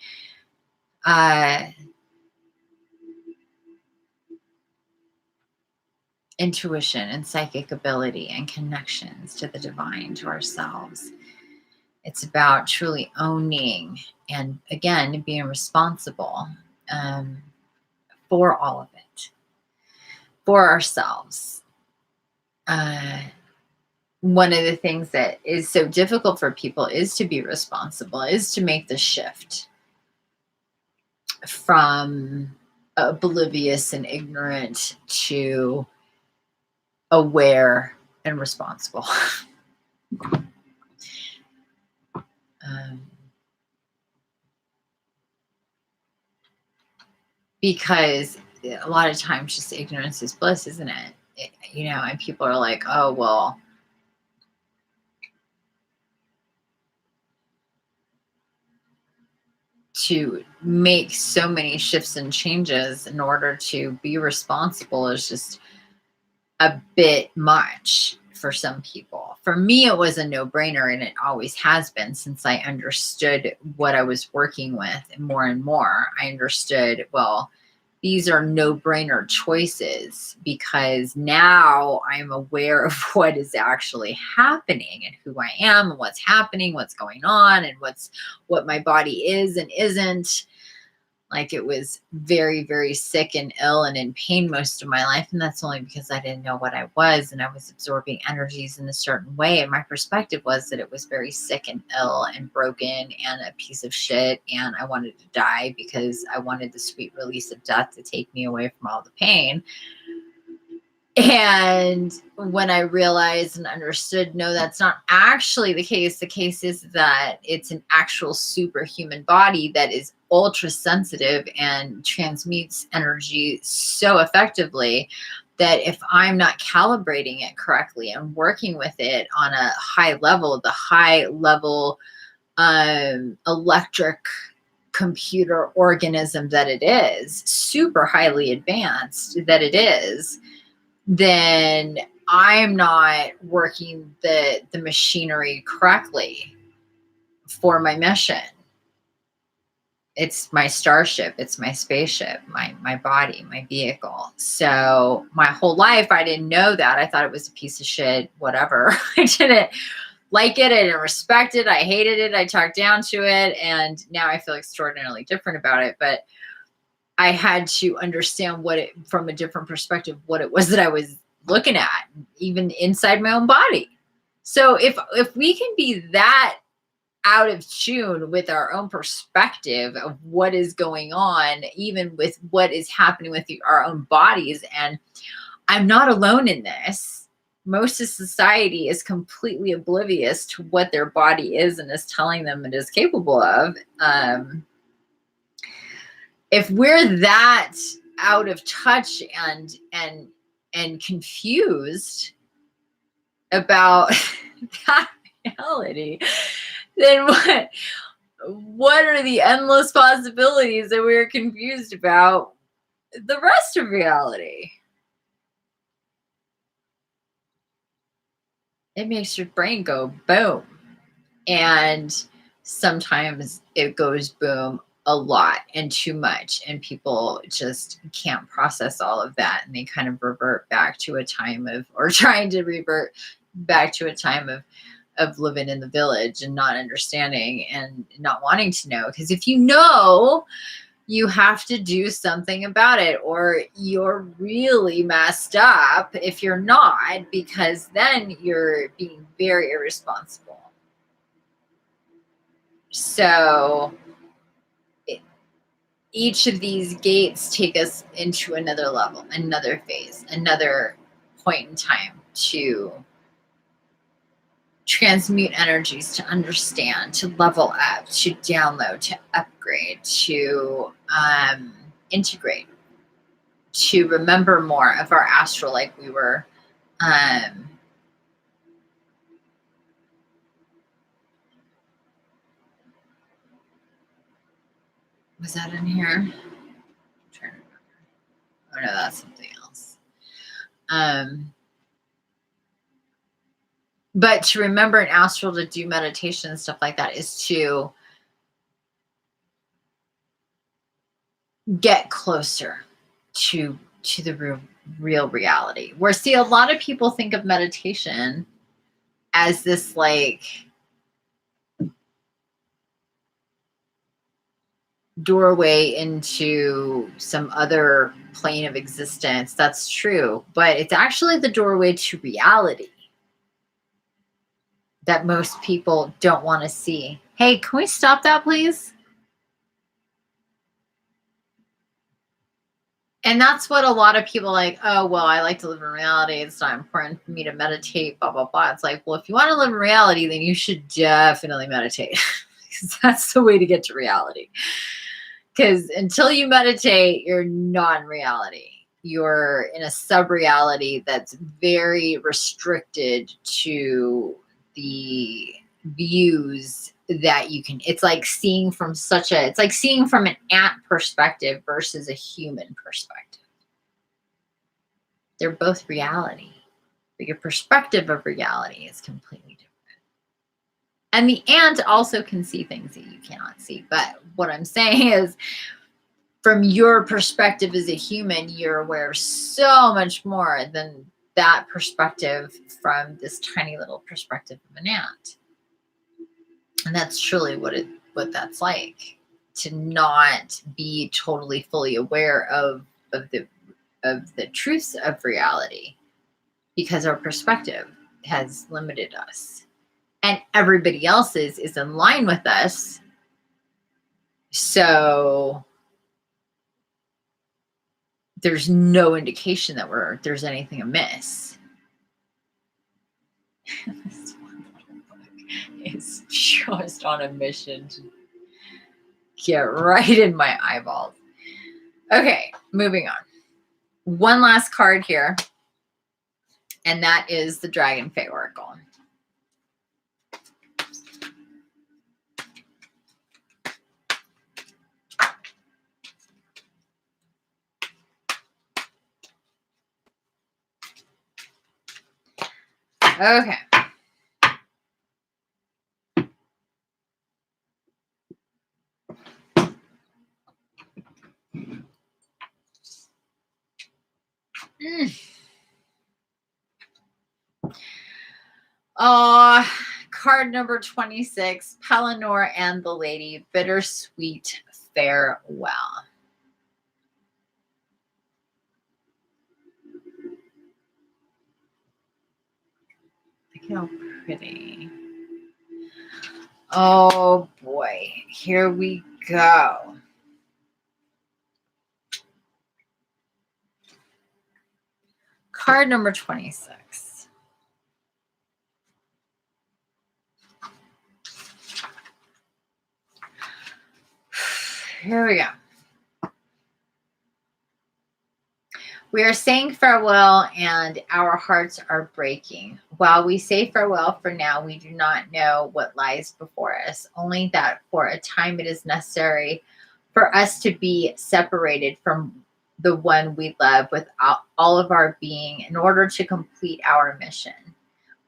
intuition and psychic ability and connections to the divine, to ourselves. It's about truly owning and, again, being responsible for all of it, for ourselves. One of the things that is so difficult for people is to be responsible, is to make the shift from oblivious and ignorant to aware and responsible. Because a lot of times just ignorance is bliss, isn't it? You know, and people are like, oh, well, to make so many shifts and changes in order to be responsible is just a bit much for some people. For me, it was a no-brainer, and it always has been since I understood what I was working with. And more, I understood, well, these are no-brainer choices because now I'm aware of what is actually happening and who I am and what's happening, what's going on, and what my body is and isn't. Like, it was very, very sick and ill and in pain most of my life. And that's only because I didn't know what I was, and I was absorbing energies in a certain way. And my perspective was that it was very sick and ill and broken and a piece of shit. And I wanted to die because I wanted the sweet release of death to take me away from all the pain. And when I realized and understood, no, that's not actually the case. The case is that it's an actual superhuman body that is ultra sensitive and transmutes energy so effectively that if I'm not calibrating it correctly and working with it on a high level, the high level electric computer organism that it is, super highly advanced that it is, then I'm not working the machinery correctly for my mission. It's my starship, it's my spaceship, my body, my vehicle. So my whole life, I didn't know that. I thought it was a piece of shit, whatever. I didn't like it. I didn't respect it. I hated it. I talked down to it. And now I feel extraordinarily different about it. But I had to understand from a different perspective, what it was that I was looking at, even inside my own body. So if we can be that out of tune with our own perspective of what is going on, even with what is happening with our own bodies, and I'm not alone in this. Most of society is completely oblivious to what their body is and is telling them it is capable of. If we're that out of touch and confused about that reality, then what are the endless possibilities that we're confused about the rest of reality? It makes your brain go boom. And sometimes it goes boom a lot and too much, and people just can't process all of that, and they kind of revert back to a time of, or trying to revert back to a time of living in the village and not understanding and not wanting to know. Because if you know, you have to do something about it, or you're really messed up if you're not, because then you're being very irresponsible. So each of these gates take us into another level, another phase, another point in time to transmute energies, to understand, to level up, to download, to upgrade, to integrate, to remember more of our astral, like we were was that in here? I'm trying to remember. Oh no, that's something else. But to remember in astral, to do meditation and stuff like that, is to get closer to the real reality. Where, see, a lot of people think of meditation as this like doorway into some other plane of existence. That's true, but it's actually the doorway to reality that most people don't want to see. Hey, can we stop that, please? And that's what a lot of people like, oh, well, I like to live in reality. It's not important for me to meditate, blah, blah, blah. It's like, well, if you want to live in reality, then you should definitely meditate. Because that's the way to get to reality. Because until you meditate, you're not in reality. You're in a sub-reality that's very restricted to the views that you can. It's like seeing from it's like seeing from an ant perspective versus a human perspective. They're both reality, but your perspective of reality is completely different. And the ant also can see things that you cannot see. But what I'm saying is, from your perspective as a human, you're aware of so much more than that perspective from this tiny little perspective of an ant. And that's truly what that's like, to not be totally fully aware of the truths of reality, because our perspective has limited us. And everybody else's is in line with us. So there's no indication that there's anything amiss. This one little book is just on a mission to get right in my eyeballs. Okay, moving on. One last card here, and that is the Dragon Fae Oracle. Okay. Card number 26, Pellinor and the Lady, Bittersweet Farewell. Look how pretty. Oh boy, here we go. Card number 26. Here we go. We are saying farewell and our hearts are breaking. While we say farewell for now, we do not know what lies before us, only that for a time it is necessary for us to be separated from the one we love with all of our being in order to complete our mission.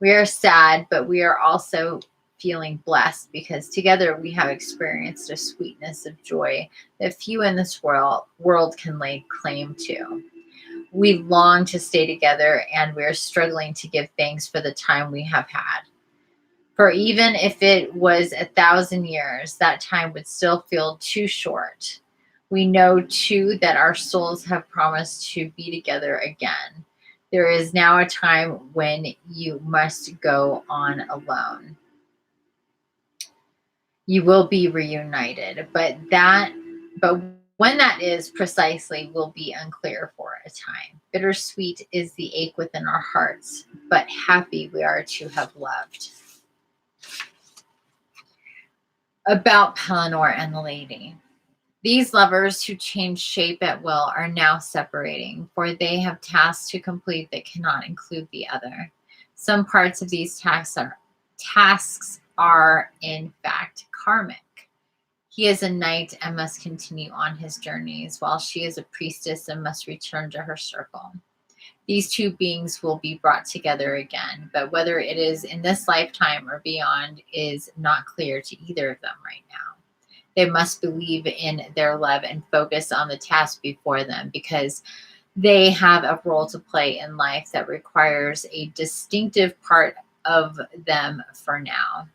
We are sad, but we are also feeling blessed because together we have experienced a sweetness of joy that few in this world can lay claim to. We long to stay together, and we're struggling to give thanks for the time we have had. For even if it was 1,000 years, that time would still feel too short. We know, too, that our souls have promised to be together again. There is now a time when you must go on alone. You will be reunited, but when that is precisely will be unclear for a time. Bittersweet is the ache within our hearts, but happy we are to have loved. About Pellinor and the Lady. These lovers who change shape at will are now separating, for they have tasks to complete that cannot include the other. Some parts of these tasks are in fact karmic. He is a knight and must continue on his journeys, while she is a priestess and must return to her circle. These two beings will be brought together again, but whether it is in this lifetime or beyond is not clear to either of them right now. They must believe in their love and focus on the task before them, because they have a role to play in life that requires a distinctive part of them for now.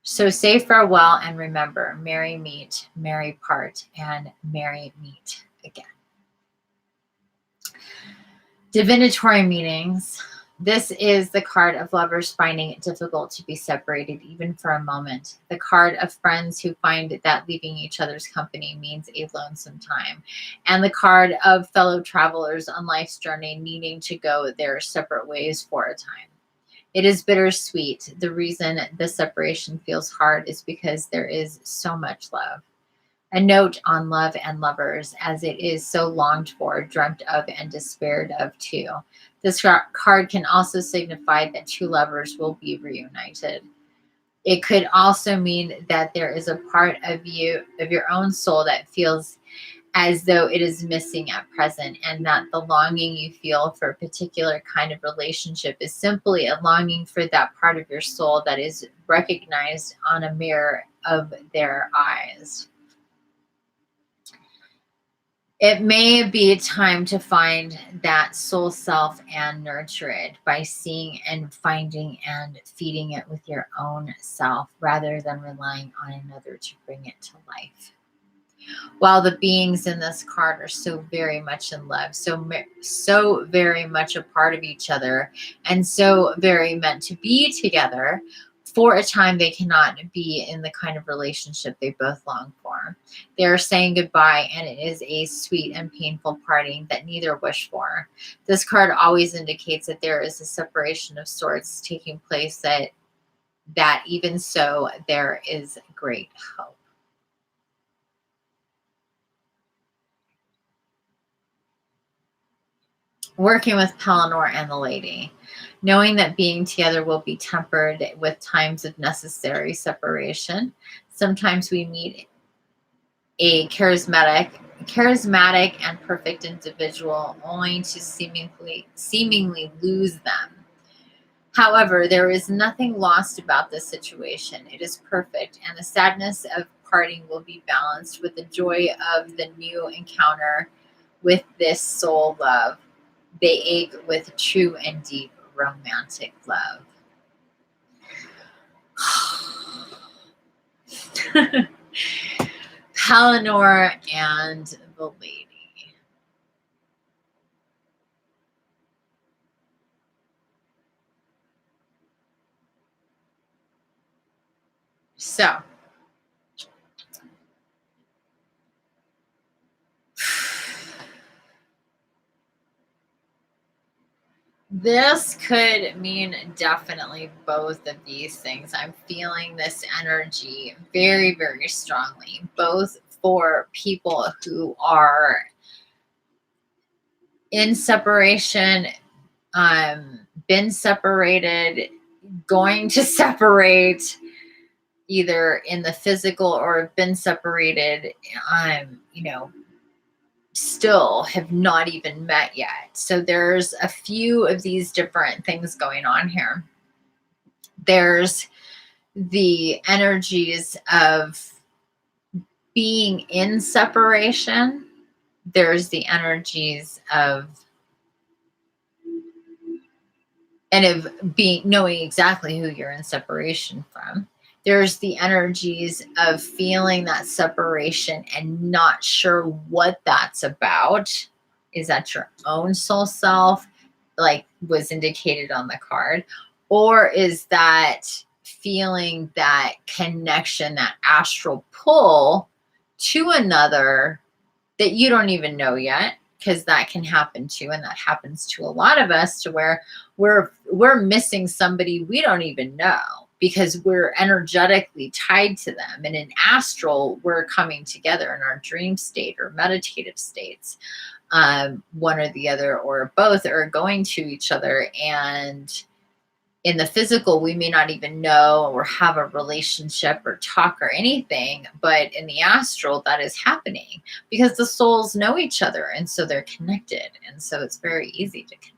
So say farewell and remember, merry meet, merry part, and merry meet again. Divinatory meanings. This is the card of lovers finding it difficult to be separated even for a moment. The card of friends who find that leaving each other's company means a lonesome time. And the card of fellow travelers on life's journey needing to go their separate ways for a time. It is bittersweet. The reason the separation feels hard is because there is so much love. A note on love and lovers, as it is so longed for, dreamt of, and despaired of too. This card can also signify that two lovers will be reunited. It could also mean that there is a part of you, of your own soul, that feels as though it is missing at present, and that the longing you feel for a particular kind of relationship is simply a longing for that part of your soul that is recognized on a mirror of their eyes. It may be time to find that soul self and nurture it by seeing and finding and feeding it with your own self, rather than relying on another to bring it to life. While the beings in this card are so very much in love, so very much a part of each other, and so very meant to be together, for a time they cannot be in the kind of relationship they both long for. They are saying goodbye, and it is a sweet and painful parting that neither wish for. This card always indicates that there is a separation of sorts taking place, that even so, there is great hope. Working with Pellinor and the lady, knowing that being together will be tempered with times of necessary separation. Sometimes we meet a charismatic and perfect individual only to seemingly lose them. However, there is nothing lost about this situation. It is perfect, and the sadness of parting will be balanced with the joy of the new encounter with this soul love. They ache with true and deep romantic love. Pellinor and the lady. So, this could mean definitely both of these things. I'm feeling this energy very, very strongly, both for people who are in separation, been separated, going to separate, either in the physical or have been separated, still have not even met yet. So there's a few of these different things going on here. There's the energies of being in separation. There's the energies of being, knowing exactly who you're in separation from. There's the energies of feeling that separation and not sure what that's about. Is that your own soul self, like was indicated on the card? Or is that feeling that connection, that astral pull to another that you don't even know yet? Because that can happen too, and that happens to a lot of us, to where we're missing somebody we don't even know because we're energetically tied to them. And in astral, we're coming together in our dream state or meditative states. One or the other or both are going to each other, and in the physical, we may not even know or have a relationship or talk or anything, but in the astral, that is happening because the souls know each other, and so they're connected, and so it's very easy to connect.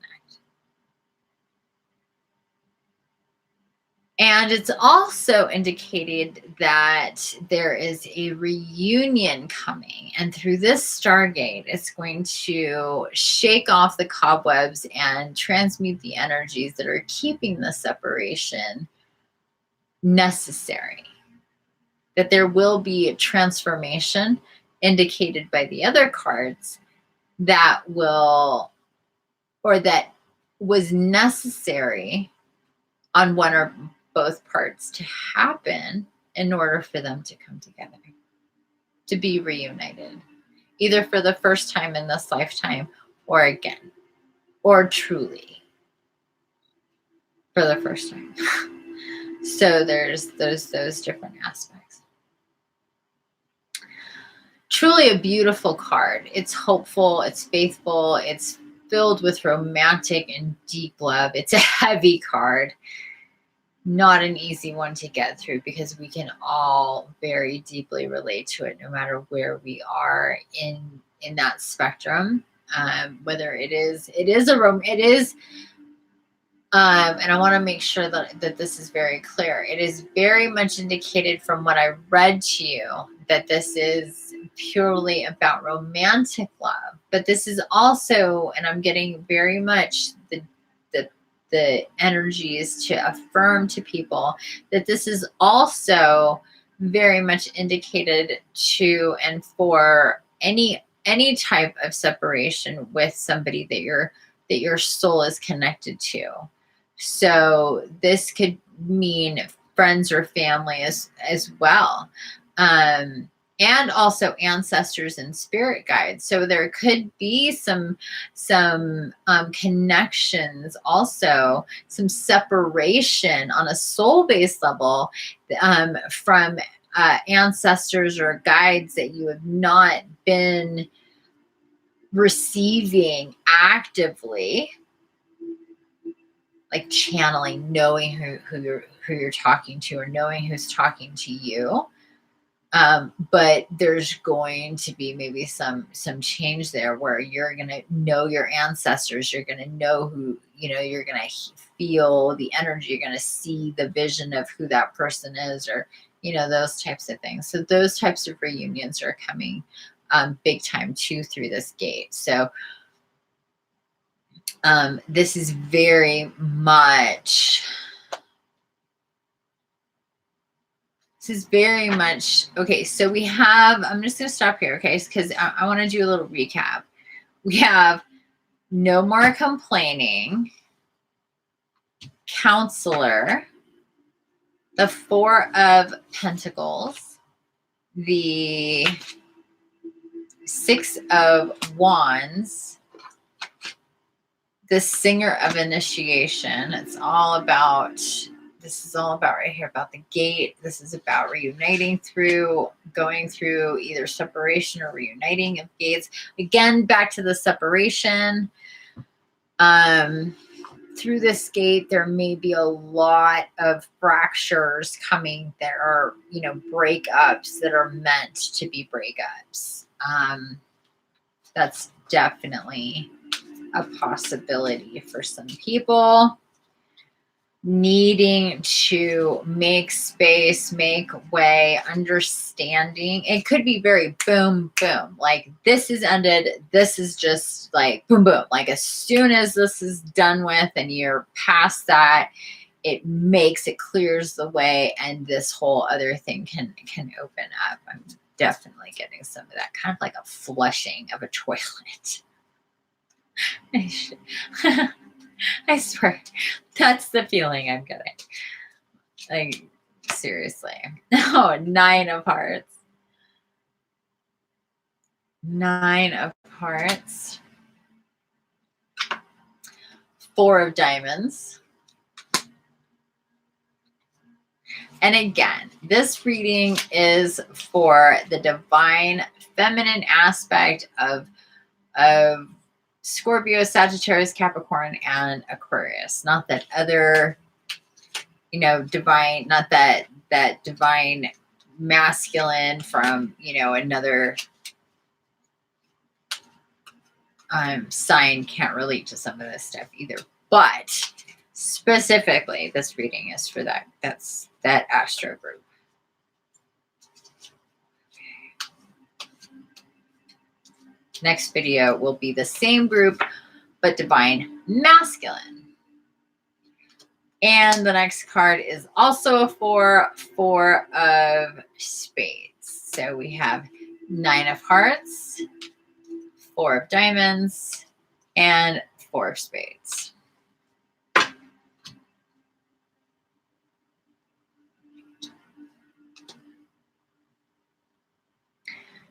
And it's also indicated that there is a reunion coming. And through this Stargate, it's going to shake off the cobwebs and transmute the energies that are keeping the separation necessary. That there will be a transformation indicated by the other cards that will, or that was necessary on one or both parts to happen in order for them to come together, to be reunited, either for the first time in this lifetime or again, or truly for the first time. So there's those different aspects. truly a beautiful card. It's hopeful, it's faithful, it's filled with romantic and deep love. It's a heavy card, not an easy one to get through, because we can all very deeply relate to it, no matter where we are in that spectrum. Whether it is and I want to make sure that this is very clear. It is very much indicated from what I read to you that this is purely about romantic love. But this is also, and I'm getting very much the energies to affirm to people that this is also very much indicated to and for any type of separation with somebody that your soul is connected to. So this could mean friends or family as well. And also ancestors and spirit guides. So there could be some connections, also some separation on a soul-based level from ancestors or guides that you have not been receiving actively, like channeling, knowing who you're talking to, or knowing who's talking to you. But there's going to be maybe some change there, where you're going to know your ancestors. You're going to know who, you're going to feel the energy. You're going to see the vision of who that person is, or, those types of things. So those types of reunions are coming big time too through this gate. So this is very much... This is very much, okay, so we have, I'm just going to stop here, okay, because I want to do a little recap. We have no more complaining, counselor, the Four of Pentacles, the Six of Wands, the Singer of Initiation. It's all about... This is all about right here, about the gate. This is about reuniting going through either separation or reuniting of gates. Again, back to the separation. Through this gate, there may be a lot of fractures coming that are, breakups that are meant to be breakups. That's definitely a possibility for some people. Needing to make space, make way, understanding. It could be very boom, boom. Like, this is ended. This is just like boom, boom. Like, as soon as this is done with and you're past that, it clears the way, and this whole other thing can open up. I'm definitely getting some of that, kind of like a flushing of a toilet. I swear, that's the feeling I'm getting. Like, seriously. Oh, Nine of Hearts. Nine of Hearts. Four of Diamonds. And again, this reading is for the divine feminine aspect of Scorpio, Sagittarius, Capricorn, and Aquarius. Not that other, divine, not that divine masculine from, another sign can't relate to some of this stuff either. But specifically, this reading is for that astro group. Next video will be the same group, but divine masculine. And the next card is also a Four of Spades. So we have Nine of Hearts, Four of Diamonds, and Four of Spades.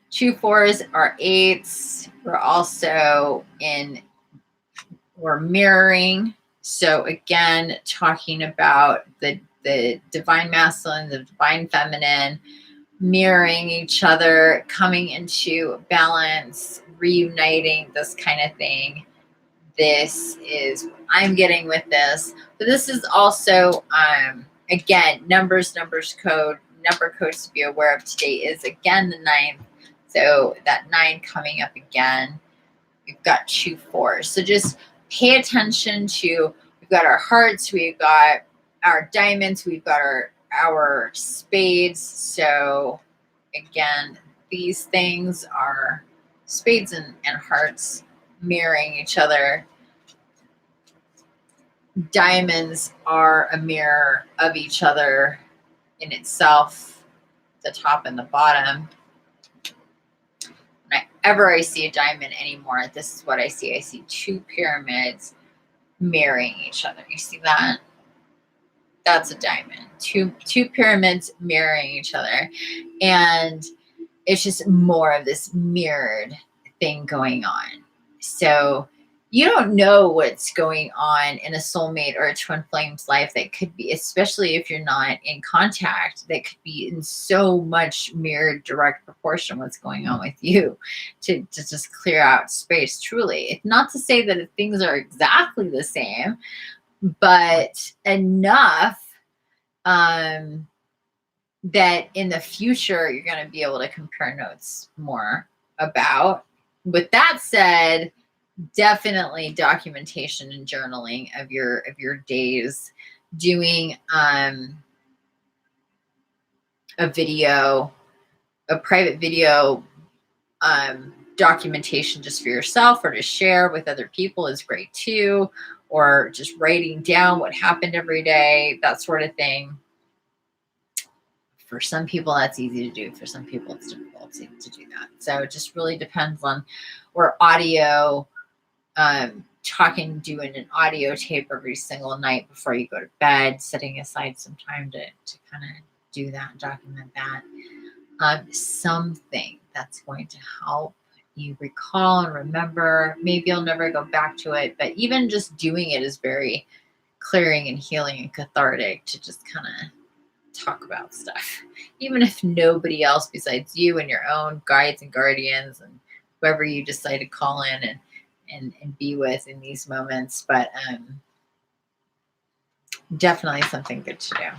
Two fours are eights. We're mirroring. So again, talking about the divine masculine, the divine feminine, mirroring each other, coming into balance, reuniting, this kind of thing. This is what I'm getting with this. But this is also, again, number codes to be aware of today is again the 9th. So that 9 coming up again. We've got 2 4s. So just pay attention to, we've got our hearts, we've got our diamonds, we've got our spades. So again, these things are spades and hearts mirroring each other. Diamonds are a mirror of each other in itself, the top and the bottom. Whenever I see a diamond anymore, this is what I see. I see 2 pyramids mirroring each other. You see that? That's a diamond. Two pyramids mirroring each other. And it's just more of this mirrored thing going on. So you don't know what's going on in a soulmate or a twin flame's life. That could be, especially if you're not in contact, that could be in so much mirrored direct proportion what's going on with you, to just clear out space. Truly, it's not to say that things are exactly the same, but enough that in the future you're going to be able to compare notes more about. With that said, definitely documentation and journaling of your days, doing a private video documentation just for yourself or to share with other people is great too, or just writing down what happened every day, that sort of thing. For some people, that's easy to do. For some people, it's difficult to do that. So it just really depends on, or audio, doing an audio tape every single night before you go to bed, setting aside some time to kind of do that, document that. Something that's going to help you recall and remember. Maybe you'll never go back to it, but even just doing it is very clearing and healing and cathartic to just kind of talk about stuff, even if nobody else besides you and your own guides and guardians and whoever you decide to call in and be with in these moments. But definitely something good to do.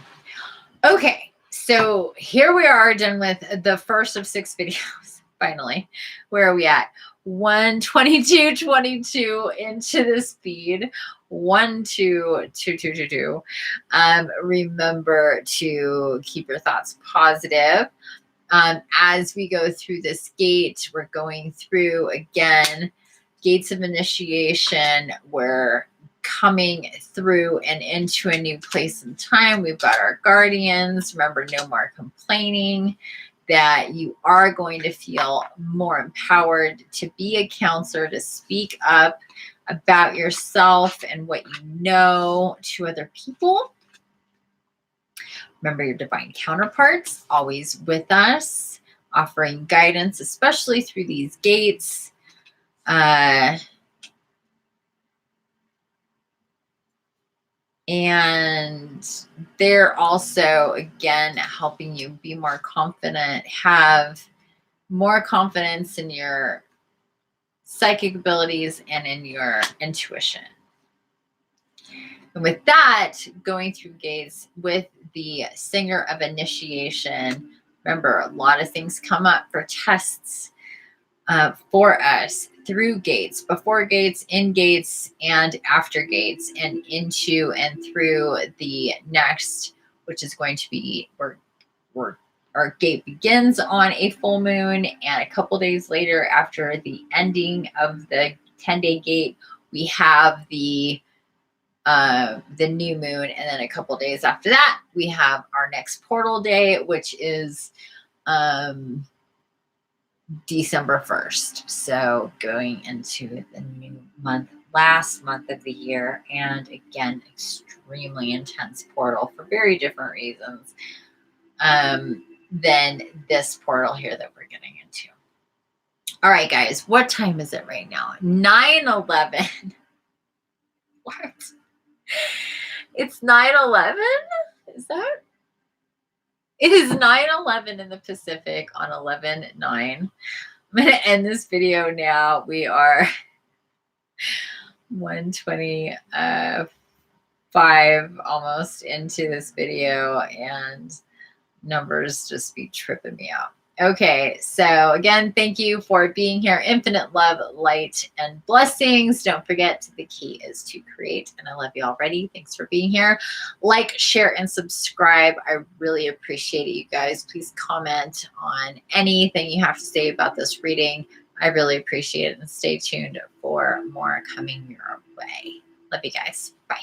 Okay, so here we are done with the first of 6 videos. Finally, where are we at? 1:22:22 into this feed. 1:22:22. Remember to keep your thoughts positive. As we go through this gate, we're going through again gates of initiation. We're coming through and into a new place and time. We've got our guardians. Remember, no more complaining. That you are going to feel more empowered to be a counselor, to speak up about yourself and what you know to other people. Remember your divine counterparts, always with us, offering guidance, especially through these gates. And they're also, again, helping you be more confident, have more confidence in your psychic abilities and in your intuition. And with that, going through gates with the singer of initiation, remember, a lot of things come up for tests for us through gates, before gates, in gates, and after gates, and into and through the next, which is going to be where our gate begins on a full moon, and a couple days later, after the ending of the 10-day gate, we have the new moon, and then a couple days after that, we have our next portal day, which is December 1st. So going into the new month, last month of the year, and again, extremely intense portal for very different reasons than this portal here that we're getting into. All right, guys, what time is it right now? 9:11. What? It's 9:11? Is that? It is 9:11 in the Pacific on 11/9. I'm going to end this video now. We are 1:25 almost into this video, and numbers just be tripping me out. Okay, so again, thank you for being here. Infinite love, light, and blessings. Don't forget, the key is to create, and I love you already. Thanks for being here. Like, share, and subscribe. I really appreciate it, you guys. Please comment on anything you have to say about this reading. I really appreciate it, and stay tuned for more coming your way. Love you guys. Bye.